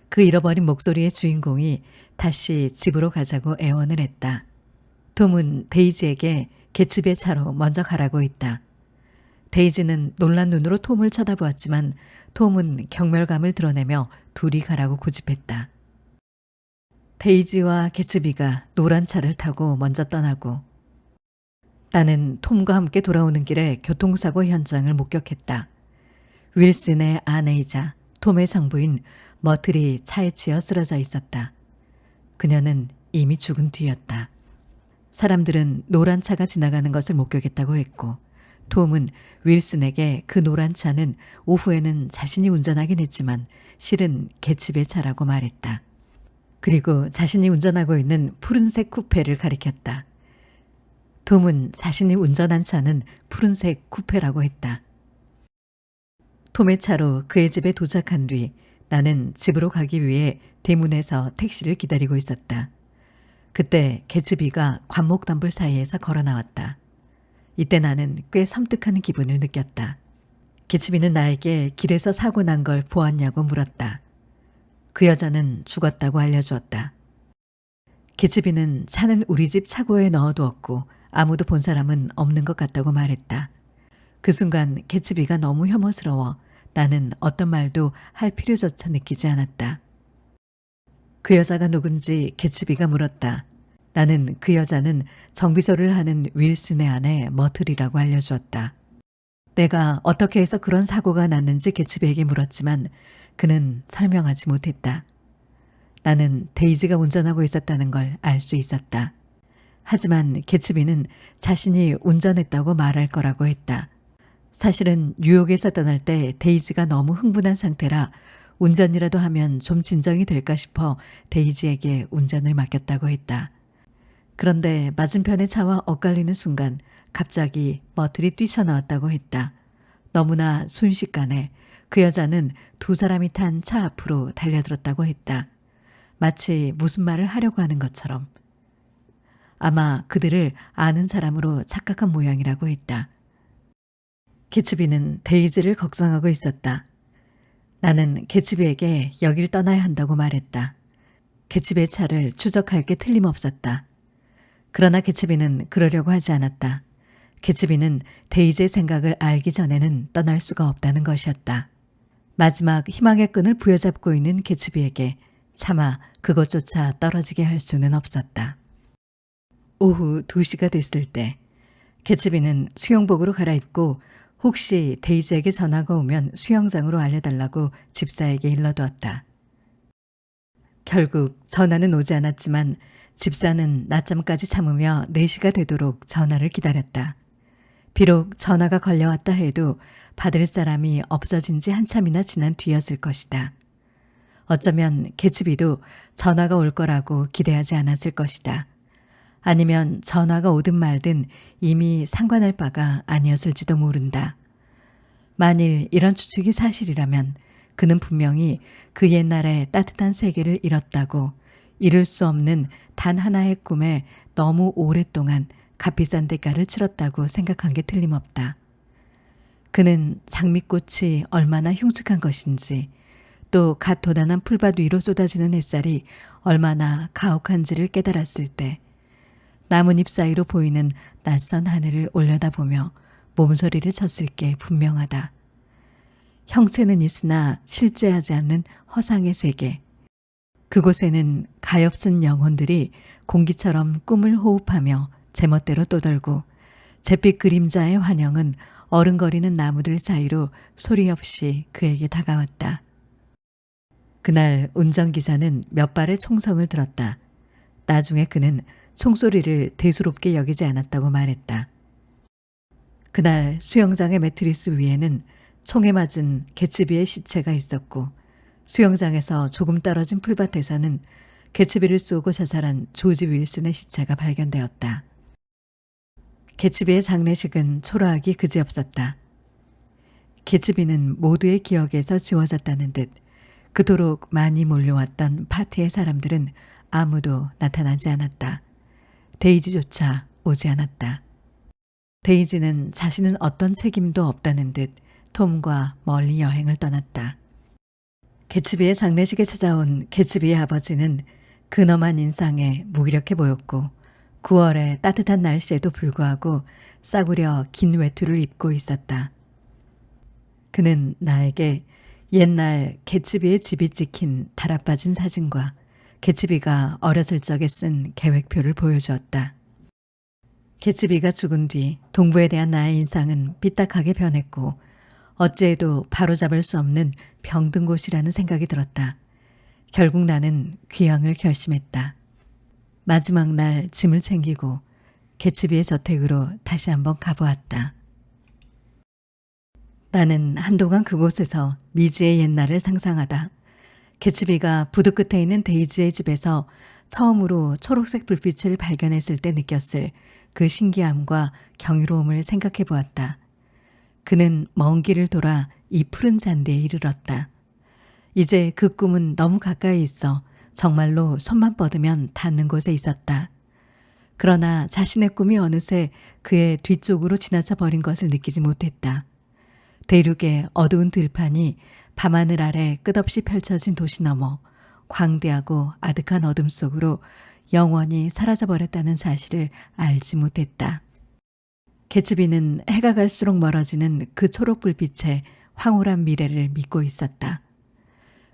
그 잃어버린 목소리의 주인공이 다시 집으로 가자고 애원을 했다. 톰은 데이지에게 개츠비의 차로 먼저 가라고 했다. 데이지는 놀란 눈으로 톰을 쳐다보았지만 톰은 경멸감을 드러내며 둘이 가라고 고집했다. 데이지와 개츠비가 노란 차를 타고 먼저 떠나고 나는 톰과 함께 돌아오는 길에 교통사고 현장을 목격했다. 윌슨의 아내이자 톰의 정부인 머틀이 차에 치여 쓰러져 있었다. 그녀는 이미 죽은 뒤였다. 사람들은 노란 차가 지나가는 것을 목격했다고 했고 톰은 윌슨에게 그 노란 차는 오후에는 자신이 운전하긴 했지만 실은 개츠비의 차라고 말했다. 그리고 자신이 운전하고 있는 푸른색 쿠페를 가리켰다. 톰은 자신이 운전한 차는 푸른색 쿠페라고 했다. 톰의 차로 그의 집에 도착한 뒤 나는 집으로 가기 위해 대문에서 택시를 기다리고 있었다. 그때 개츠비가 관목덤불 사이에서 걸어 나왔다. 이때 나는 꽤 섬뜩한 기분을 느꼈다. 개츠비는 나에게 길에서 사고 난 걸 보았냐고 물었다. 그 여자는 죽었다고 알려주었다. 개츠비는 차는 우리 집 차고에 넣어두었고 아무도 본 사람은 없는 것 같다고 말했다. 그 순간 개츠비가 너무 혐오스러워 나는 어떤 말도 할 필요조차 느끼지 않았다. 그 여자가 누군지 개츠비가 물었다. 나는 그 여자는 정비소를 하는 윌슨의 아내 머틀이라고 알려주었다. 내가 어떻게 해서 그런 사고가 났는지 개츠비에게 물었지만 그는 설명하지 못했다. 나는 데이지가 운전하고 있었다는 걸 알 수 있었다. 하지만 개츠비는 자신이 운전했다고 말할 거라고 했다. 사실은 뉴욕에서 떠날 때 데이지가 너무 흥분한 상태라 운전이라도 하면 좀 진정이 될까 싶어 데이지에게 운전을 맡겼다고 했다. 그런데 맞은편의 차와 엇갈리는 순간 갑자기 머틀이 뛰쳐나왔다고 했다. 너무나 순식간에 그 여자는 두 사람이 탄 차 앞으로 달려들었다고 했다. 마치 무슨 말을 하려고 하는 것처럼. 아마 그들을 아는 사람으로 착각한 모양이라고 했다. 개츠비는 데이지를 걱정하고 있었다. 나는 개츠비에게 여길 떠나야 한다고 말했다. 개츠비의 차를 추적할 게 틀림없었다. 그러나 개츠비는 그러려고 하지 않았다. 개츠비는 데이지의 생각을 알기 전에는 떠날 수가 없다는 것이었다. 마지막 희망의 끈을 부여잡고 있는 개츠비에게 차마 그것조차 떨어지게 할 수는 없었다. 오후 2시가 됐을 때 개츠비는 수영복으로 갈아입고 혹시 데이지에게 전화가 오면 수영장으로 알려달라고 집사에게 일러두었다. 결국 전화는 오지 않았지만 집사는 낮잠까지 참으며 4시가 되도록 전화를 기다렸다. 비록 전화가 걸려왔다 해도 받을 사람이 없어진 지 한참이나 지난 뒤였을 것이다. 어쩌면 개츠비도 전화가 올 거라고 기대하지 않았을 것이다. 아니면 전화가 오든 말든 이미 상관할 바가 아니었을지도 모른다. 만일 이런 추측이 사실이라면 그는 분명히 그 옛날의 따뜻한 세계를 잃었다고 이룰 수 없는 단 하나의 꿈에 너무 오랫동안 값비싼 대가를 치렀다고 생각한 게 틀림없다. 그는 장미꽃이 얼마나 흉측한 것인지 또 갓 돋아난 풀밭 위로 쏟아지는 햇살이 얼마나 가혹한지를 깨달았을 때 나뭇잎 사이로 보이는 낯선 하늘을 올려다보며 몸소리를 쳤을 게 분명하다. 형체는 있으나 실제하지 않는 허상의 세계. 그곳에는 가엾은 영혼들이 공기처럼 꿈을 호흡하며 제멋대로 떠돌고 잿빛 그림자의 환영은 어른거리는 나무들 사이로 소리 없이 그에게 다가왔다. 그날 운전기사는 몇 발의 총성을 들었다. 나중에 그는 총소리를 대수롭게 여기지 않았다고 말했다. 그날 수영장의 매트리스 위에는 총에 맞은 개츠비의 시체가 있었고 수영장에서 조금 떨어진 풀밭에서는 개츠비를 쏘고 자살한 조지 윌슨의 시체가 발견되었다. 개츠비의 장례식은 초라하기 그지없었다. 개츠비는 모두의 기억에서 지워졌다는 듯 그토록 많이 몰려왔던 파티의 사람들은 아무도 나타나지 않았다. 데이지조차 오지 않았다. 데이지는 자신은 어떤 책임도 없다는 듯 톰과 멀리 여행을 떠났다. 개츠비의 장례식에 찾아온 개츠비의 아버지는 근엄한 인상에 무기력해 보였고 9월의 따뜻한 날씨에도 불구하고 싸구려 긴 외투를 입고 있었다. 그는 나에게 옛날 개츠비의 집이 찍힌 달아빠진 사진과 개츠비가 어렸을 적에 쓴 계획표를 보여주었다. 개츠비가 죽은 뒤 동부에 대한 나의 인상은 삐딱하게 변했고 어찌해도 바로잡을 수 없는 병든 곳이라는 생각이 들었다. 결국 나는 귀향을 결심했다. 마지막 날 짐을 챙기고 개츠비의 저택으로 다시 한번 가보았다. 나는 한동안 그곳에서 미지의 옛날을 상상하다 개츠비가 부두 끝에 있는 데이지의 집에서 처음으로 초록색 불빛을 발견했을 때 느꼈을 그 신기함과 경이로움을 생각해 보았다. 그는 먼 길을 돌아 이 푸른 잔디에 이르렀다. 이제 그 꿈은 너무 가까이 있어 정말로 손만 뻗으면 닿는 곳에 있었다. 그러나 자신의 꿈이 어느새 그의 뒤쪽으로 지나쳐 버린 것을 느끼지 못했다. 대륙의 어두운 들판이 밤하늘 아래 끝없이 펼쳐진 도시 너머 광대하고 아득한 어둠 속으로 영원히 사라져버렸다는 사실을 알지 못했다. 개츠비는 해가 갈수록 멀어지는 그 초록 불빛에 황홀한 미래를 믿고 있었다.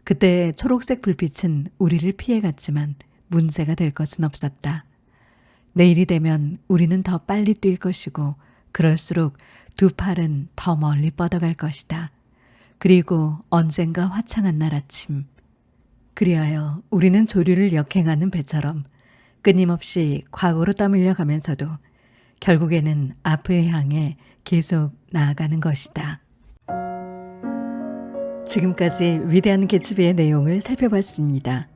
그때의 초록색 불빛은 우리를 피해갔지만 문제가 될 것은 없었다. 내일이 되면 우리는 더 빨리 뛸 것이고 그럴수록 두 팔은 더 멀리 뻗어갈 것이다. 그리고 언젠가 화창한 날 아침. 그리하여 우리는 조류를 역행하는 배처럼 끊임없이 과거로 떠밀려 가면서도 결국에는 앞을 향해 계속 나아가는 것이다. 지금까지 위대한 개츠비의 내용을 살펴봤습니다.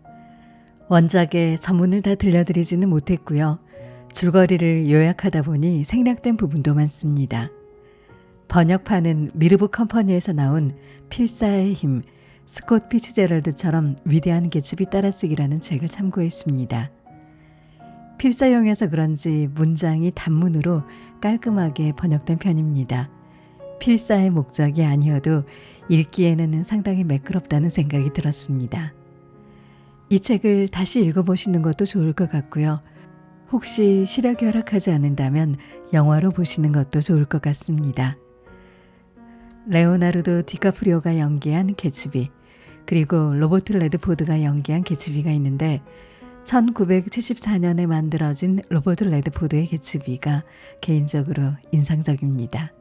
원작의 전문을 다 들려드리지는 못했고요. 줄거리를 요약하다 보니 생략된 부분도 많습니다. 번역판은 미르브 컴퍼니에서 나온 필사의 힘, 스콧 피츠제럴드처럼 위대한 개츠비 따라쓰기라는 책을 참고했습니다. 필사용이어서 그런지 문장이 단문으로 깔끔하게 번역된 편입니다. 필사의 목적이 아니어도 읽기에는 상당히 매끄럽다는 생각이 들었습니다. 이 책을 다시 읽어보시는 것도 좋을 것 같고요. 혹시 시력이 허락하지 않는다면 영화로 보시는 것도 좋을 것 같습니다. 레오나르도 디카프리오가 연기한 개츠비, 그리고 로버트 레드포드가 연기한 개츠비가 있는데 1974년에 만들어진 로버트 레드포드의 개츠비가 개인적으로 인상적입니다.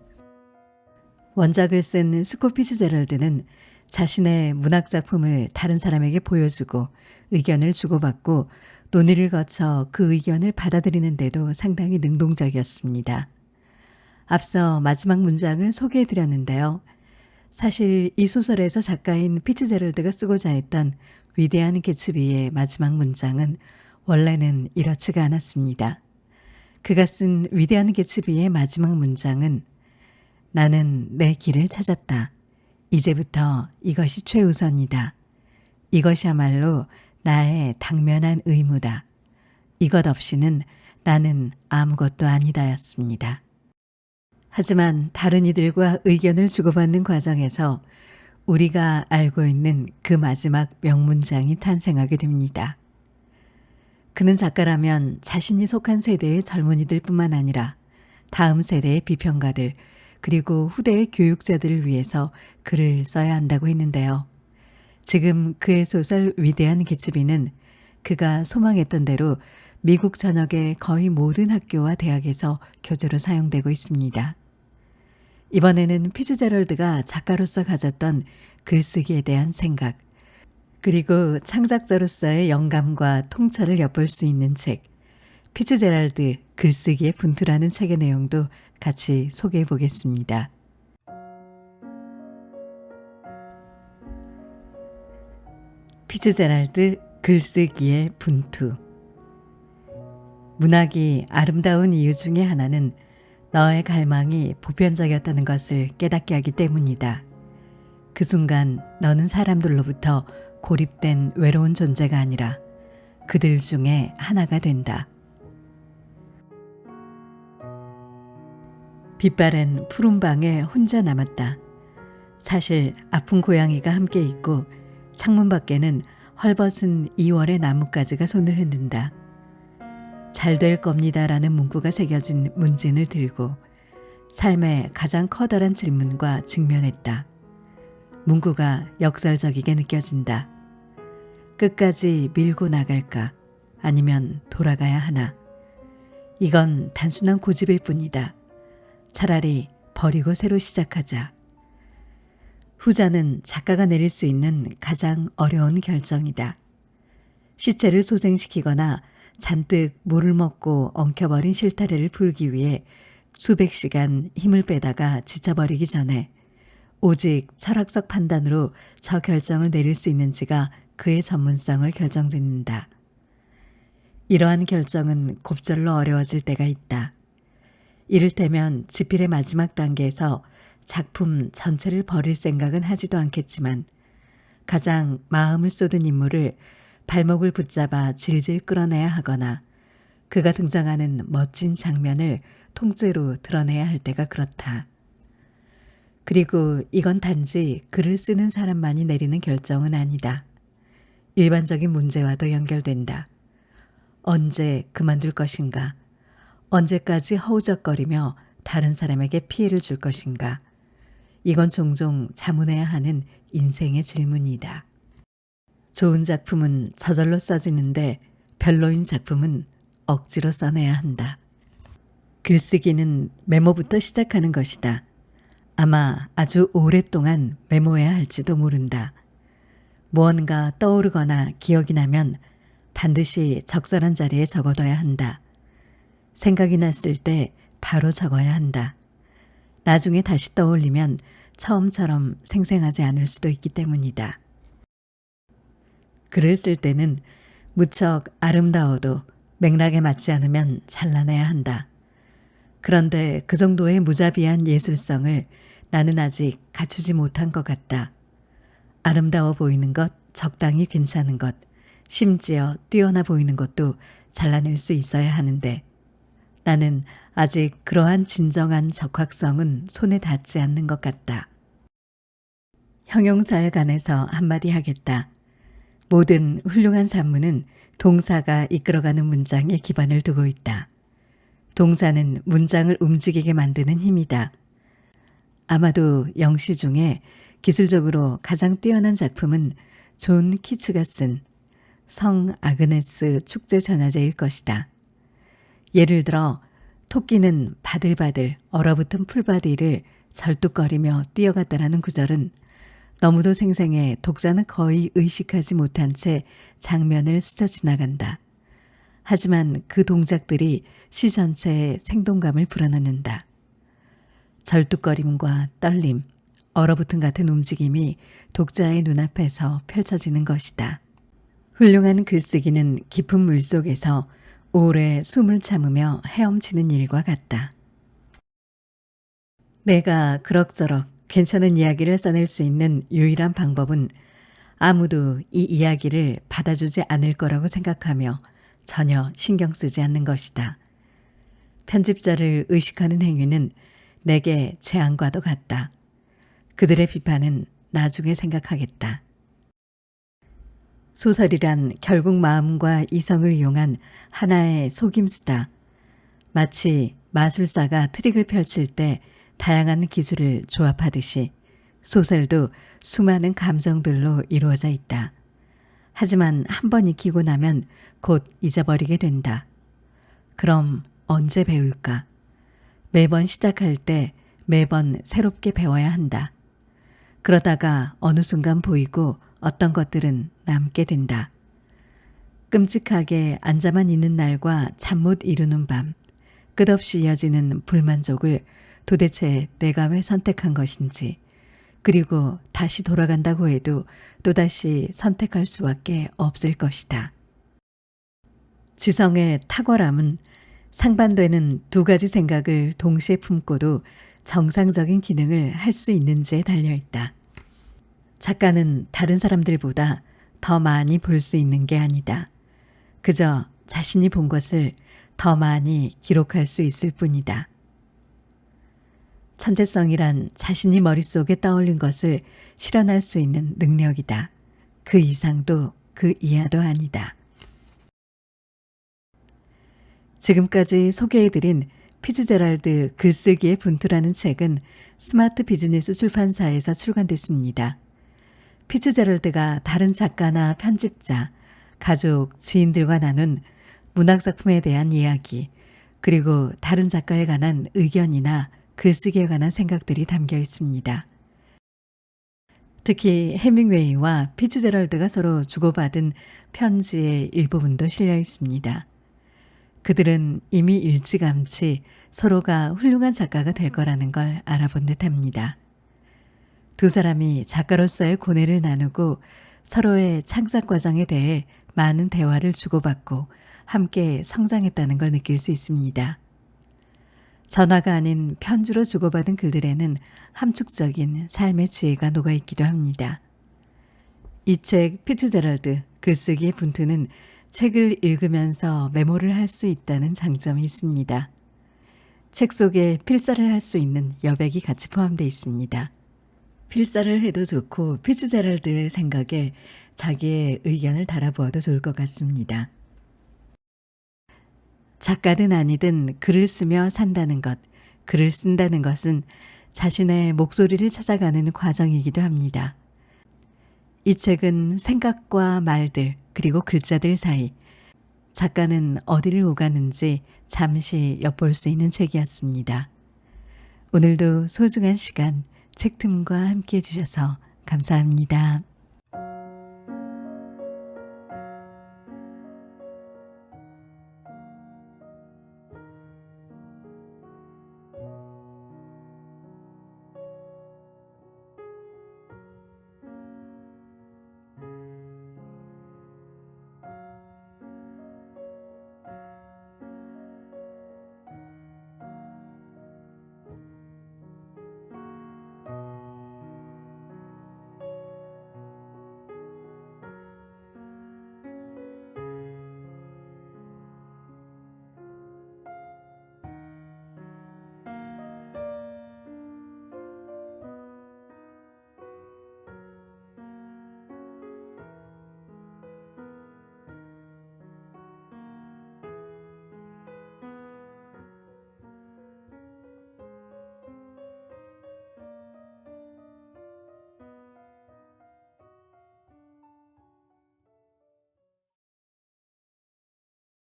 원작을 쓴 스콧 피츠제럴드는 자신의 문학작품을 다른 사람에게 보여주고 의견을 주고받고 논의를 거쳐 그 의견을 받아들이는 데도 상당히 능동적이었습니다. 앞서 마지막 문장을 소개해드렸는데요. 사실 이 소설에서 작가인 피츠제럴드가 쓰고자 했던 위대한 개츠비의 마지막 문장은 원래는 이렇지가 않았습니다. 그가 쓴 위대한 개츠비의 마지막 문장은 나는 내 길을 찾았다. 이제부터 이것이 최우선이다. 이것이야말로 나의 당면한 의무다. 이것 없이는 나는 아무것도 아니다였습니다. 하지만 다른 이들과 의견을 주고받는 과정에서 우리가 알고 있는 그 마지막 명문장이 탄생하게 됩니다. 그는 작가라면 자신이 속한 세대의 젊은이들뿐만 아니라 다음 세대의 비평가들 그리고 후대의 교육자들을 위해서 글을 써야 한다고 했는데요. 지금 그의 소설 위대한 개츠비는 그가 소망했던 대로 미국 전역의 거의 모든 학교와 대학에서 교재로 사용되고 있습니다. 이번에는 피츠제럴드가 작가로서 가졌던 글쓰기에 대한 생각, 그리고 창작자로서의 영감과 통찰을 엿볼 수 있는 책, 피츠제럴드 글쓰기의 분투라는 책의 내용도 같이 소개해 보겠습니다. 피츠제럴드 글쓰기의 분투. 문학이 아름다운 이유 중에 하나는 너의 갈망이 보편적이었다는 것을 깨닫게 하기 때문이다. 그 순간 너는 사람들로부터 고립된 외로운 존재가 아니라 그들 중에 하나가 된다. 빛바랜 푸른 방에 혼자 남았다. 사실 아픈 고양이가 함께 있고 창문 밖에는 헐벗은 2월의 나뭇가지가 손을 흔든다. 잘 될 겁니다라는 문구가 새겨진 문진을 들고 삶의 가장 커다란 질문과 직면했다. 문구가 역설적이게 느껴진다. 끝까지 밀고 나갈까? 아니면 돌아가야 하나? 이건 단순한 고집일 뿐이다. 차라리 버리고 새로 시작하자. 후자는 작가가 내릴 수 있는 가장 어려운 결정이다. 시체를 소생시키거나 잔뜩 물을 먹고 엉켜버린 실타래를 풀기 위해 수백 시간 힘을 빼다가 지쳐버리기 전에 오직 철학적 판단으로 저 결정을 내릴 수 있는지가 그의 전문성을 결정짓는다. 이러한 결정은 곱절로 어려워질 때가 있다. 이를테면 지필의 마지막 단계에서 작품 전체를 버릴 생각은 하지도 않겠지만 가장 마음을 쏟은 인물을 발목을 붙잡아 질질 끌어내야 하거나 그가 등장하는 멋진 장면을 통째로 드러내야 할 때가 그렇다. 그리고 이건 단지 글을 쓰는 사람만이 내리는 결정은 아니다. 일반적인 문제와도 연결된다. 언제 그만둘 것인가? 언제까지 허우적거리며 다른 사람에게 피해를 줄 것인가? 이건 종종 자문해야 하는 인생의 질문이다. 좋은 작품은 저절로 써지는데 별로인 작품은 억지로 써내야 한다. 글쓰기는 메모부터 시작하는 것이다. 아마 아주 오랫동안 메모해야 할지도 모른다. 무언가 떠오르거나 기억이 나면 반드시 적절한 자리에 적어둬야 한다. 생각이 났을 때 바로 적어야 한다. 나중에 다시 떠올리면 처음처럼 생생하지 않을 수도 있기 때문이다. 글을 쓸 때는 무척 아름다워도 맥락에 맞지 않으면 잘라내야 한다. 그런데 그 정도의 무자비한 예술성을 나는 아직 갖추지 못한 것 같다. 아름다워 보이는 것, 적당히 괜찮은 것, 심지어 뛰어나 보이는 것도 잘라낼 수 있어야 하는데 나는 아직 그러한 진정한 적확성은 손에 닿지 않는 것 같다. 형용사에 관해서 한마디 하겠다. 모든 훌륭한 산문은 동사가 이끌어가는 문장에 기반을 두고 있다. 동사는 문장을 움직이게 만드는 힘이다. 아마도 영시 중에 기술적으로 가장 뛰어난 작품은 존 키츠가 쓴 성 아그네스 축제 전야제일 것이다. 예를 들어 토끼는 바들바들 얼어붙은 풀밭 위를 절뚝거리며 뛰어갔다라는 구절은 너무도 생생해 독자는 거의 의식하지 못한 채 장면을 스쳐 지나간다. 하지만 그 동작들이 시 전체에 생동감을 불어넣는다. 절뚝거림과 떨림, 얼어붙음 같은 움직임이 독자의 눈앞에서 펼쳐지는 것이다. 훌륭한 글쓰기는 깊은 물속에서 오래 숨을 참으며 헤엄치는 일과 같다. 내가 그럭저럭 괜찮은 이야기를 써낼 수 있는 유일한 방법은 아무도 이 이야기를 받아주지 않을 거라고 생각하며 전혀 신경 쓰지 않는 것이다. 편집자를 의식하는 행위는 내게 재앙과도 같다. 그들의 비판은 나중에 생각하겠다. 소설이란 결국 마음과 이성을 이용한 하나의 속임수다. 마치 마술사가 트릭을 펼칠 때 다양한 기술을 조합하듯이 소설도 수많은 감정들로 이루어져 있다. 하지만 한 번 익히고 나면 곧 잊어버리게 된다. 그럼 언제 배울까? 매번 시작할 때 매번 새롭게 배워야 한다. 그러다가 어느 순간 보이고 어떤 것들은 남게 된다. 끔찍하게 앉아만 있는 날과 잠 못 이루는 밤, 끝없이 이어지는 불만족을 도대체 내가 왜 선택한 것인지, 그리고 다시 돌아간다고 해도 또다시 선택할 수밖에 없을 것이다. 지성의 탁월함은 상반되는 두 가지 생각을 동시에 품고도 정상적인 기능을 할 수 있는지에 달려있다. 작가는 다른 사람들보다 더 많이 볼 수 있는 게 아니다. 그저 자신이 본 것을 더 많이 기록할 수 있을 뿐이다. 천재성이란 자신이 머릿속에 떠올린 것을 실현할 수 있는 능력이다. 그 이상도 그 이하도 아니다. 지금까지 소개해드린 피츠제랄드 글쓰기의 분투라는 책은 스마트 비즈니스 출판사에서 출간됐습니다. 피츠제랄드가 다른 작가나 편집자, 가족, 지인들과 나눈 문학작품에 대한 이야기, 그리고 다른 작가에 관한 의견이나 글쓰기에 관한 생각들이 담겨 있습니다. 특히 해밍웨이와 피츠제럴드가 서로 주고받은 편지의 일부분도 실려 있습니다. 그들은 이미 일찌감치 서로가 훌륭한 작가가 될 거라는 걸 알아본 듯합니다. 두 사람이 작가로서의 고뇌를 나누고 서로의 창작 과정에 대해 많은 대화를 주고받고 함께 성장했다는 걸 느낄 수 있습니다. 전화가 아닌 편지로 주고받은 글들에는 함축적인 삶의 지혜가 녹아있기도 합니다. 이 책 피츠제럴드 글쓰기의 분투는 책을 읽으면서 메모를 할 수 있다는 장점이 있습니다. 책 속에 필사를 할 수 있는 여백이 같이 포함되어 있습니다. 필사를 해도 좋고 피츠제럴드의 생각에 자기의 의견을 달아보아도 좋을 것 같습니다. 작가든 아니든 글을 쓰며 산다는 것, 글을 쓴다는 것은 자신의 목소리를 찾아가는 과정이기도 합니다. 이 책은 생각과 말들 그리고 글자들 사이 작가는 어디를 오가는지 잠시 엿볼 수 있는 책이었습니다. 오늘도 소중한 시간 책 틈과 함께 해주셔서 감사합니다.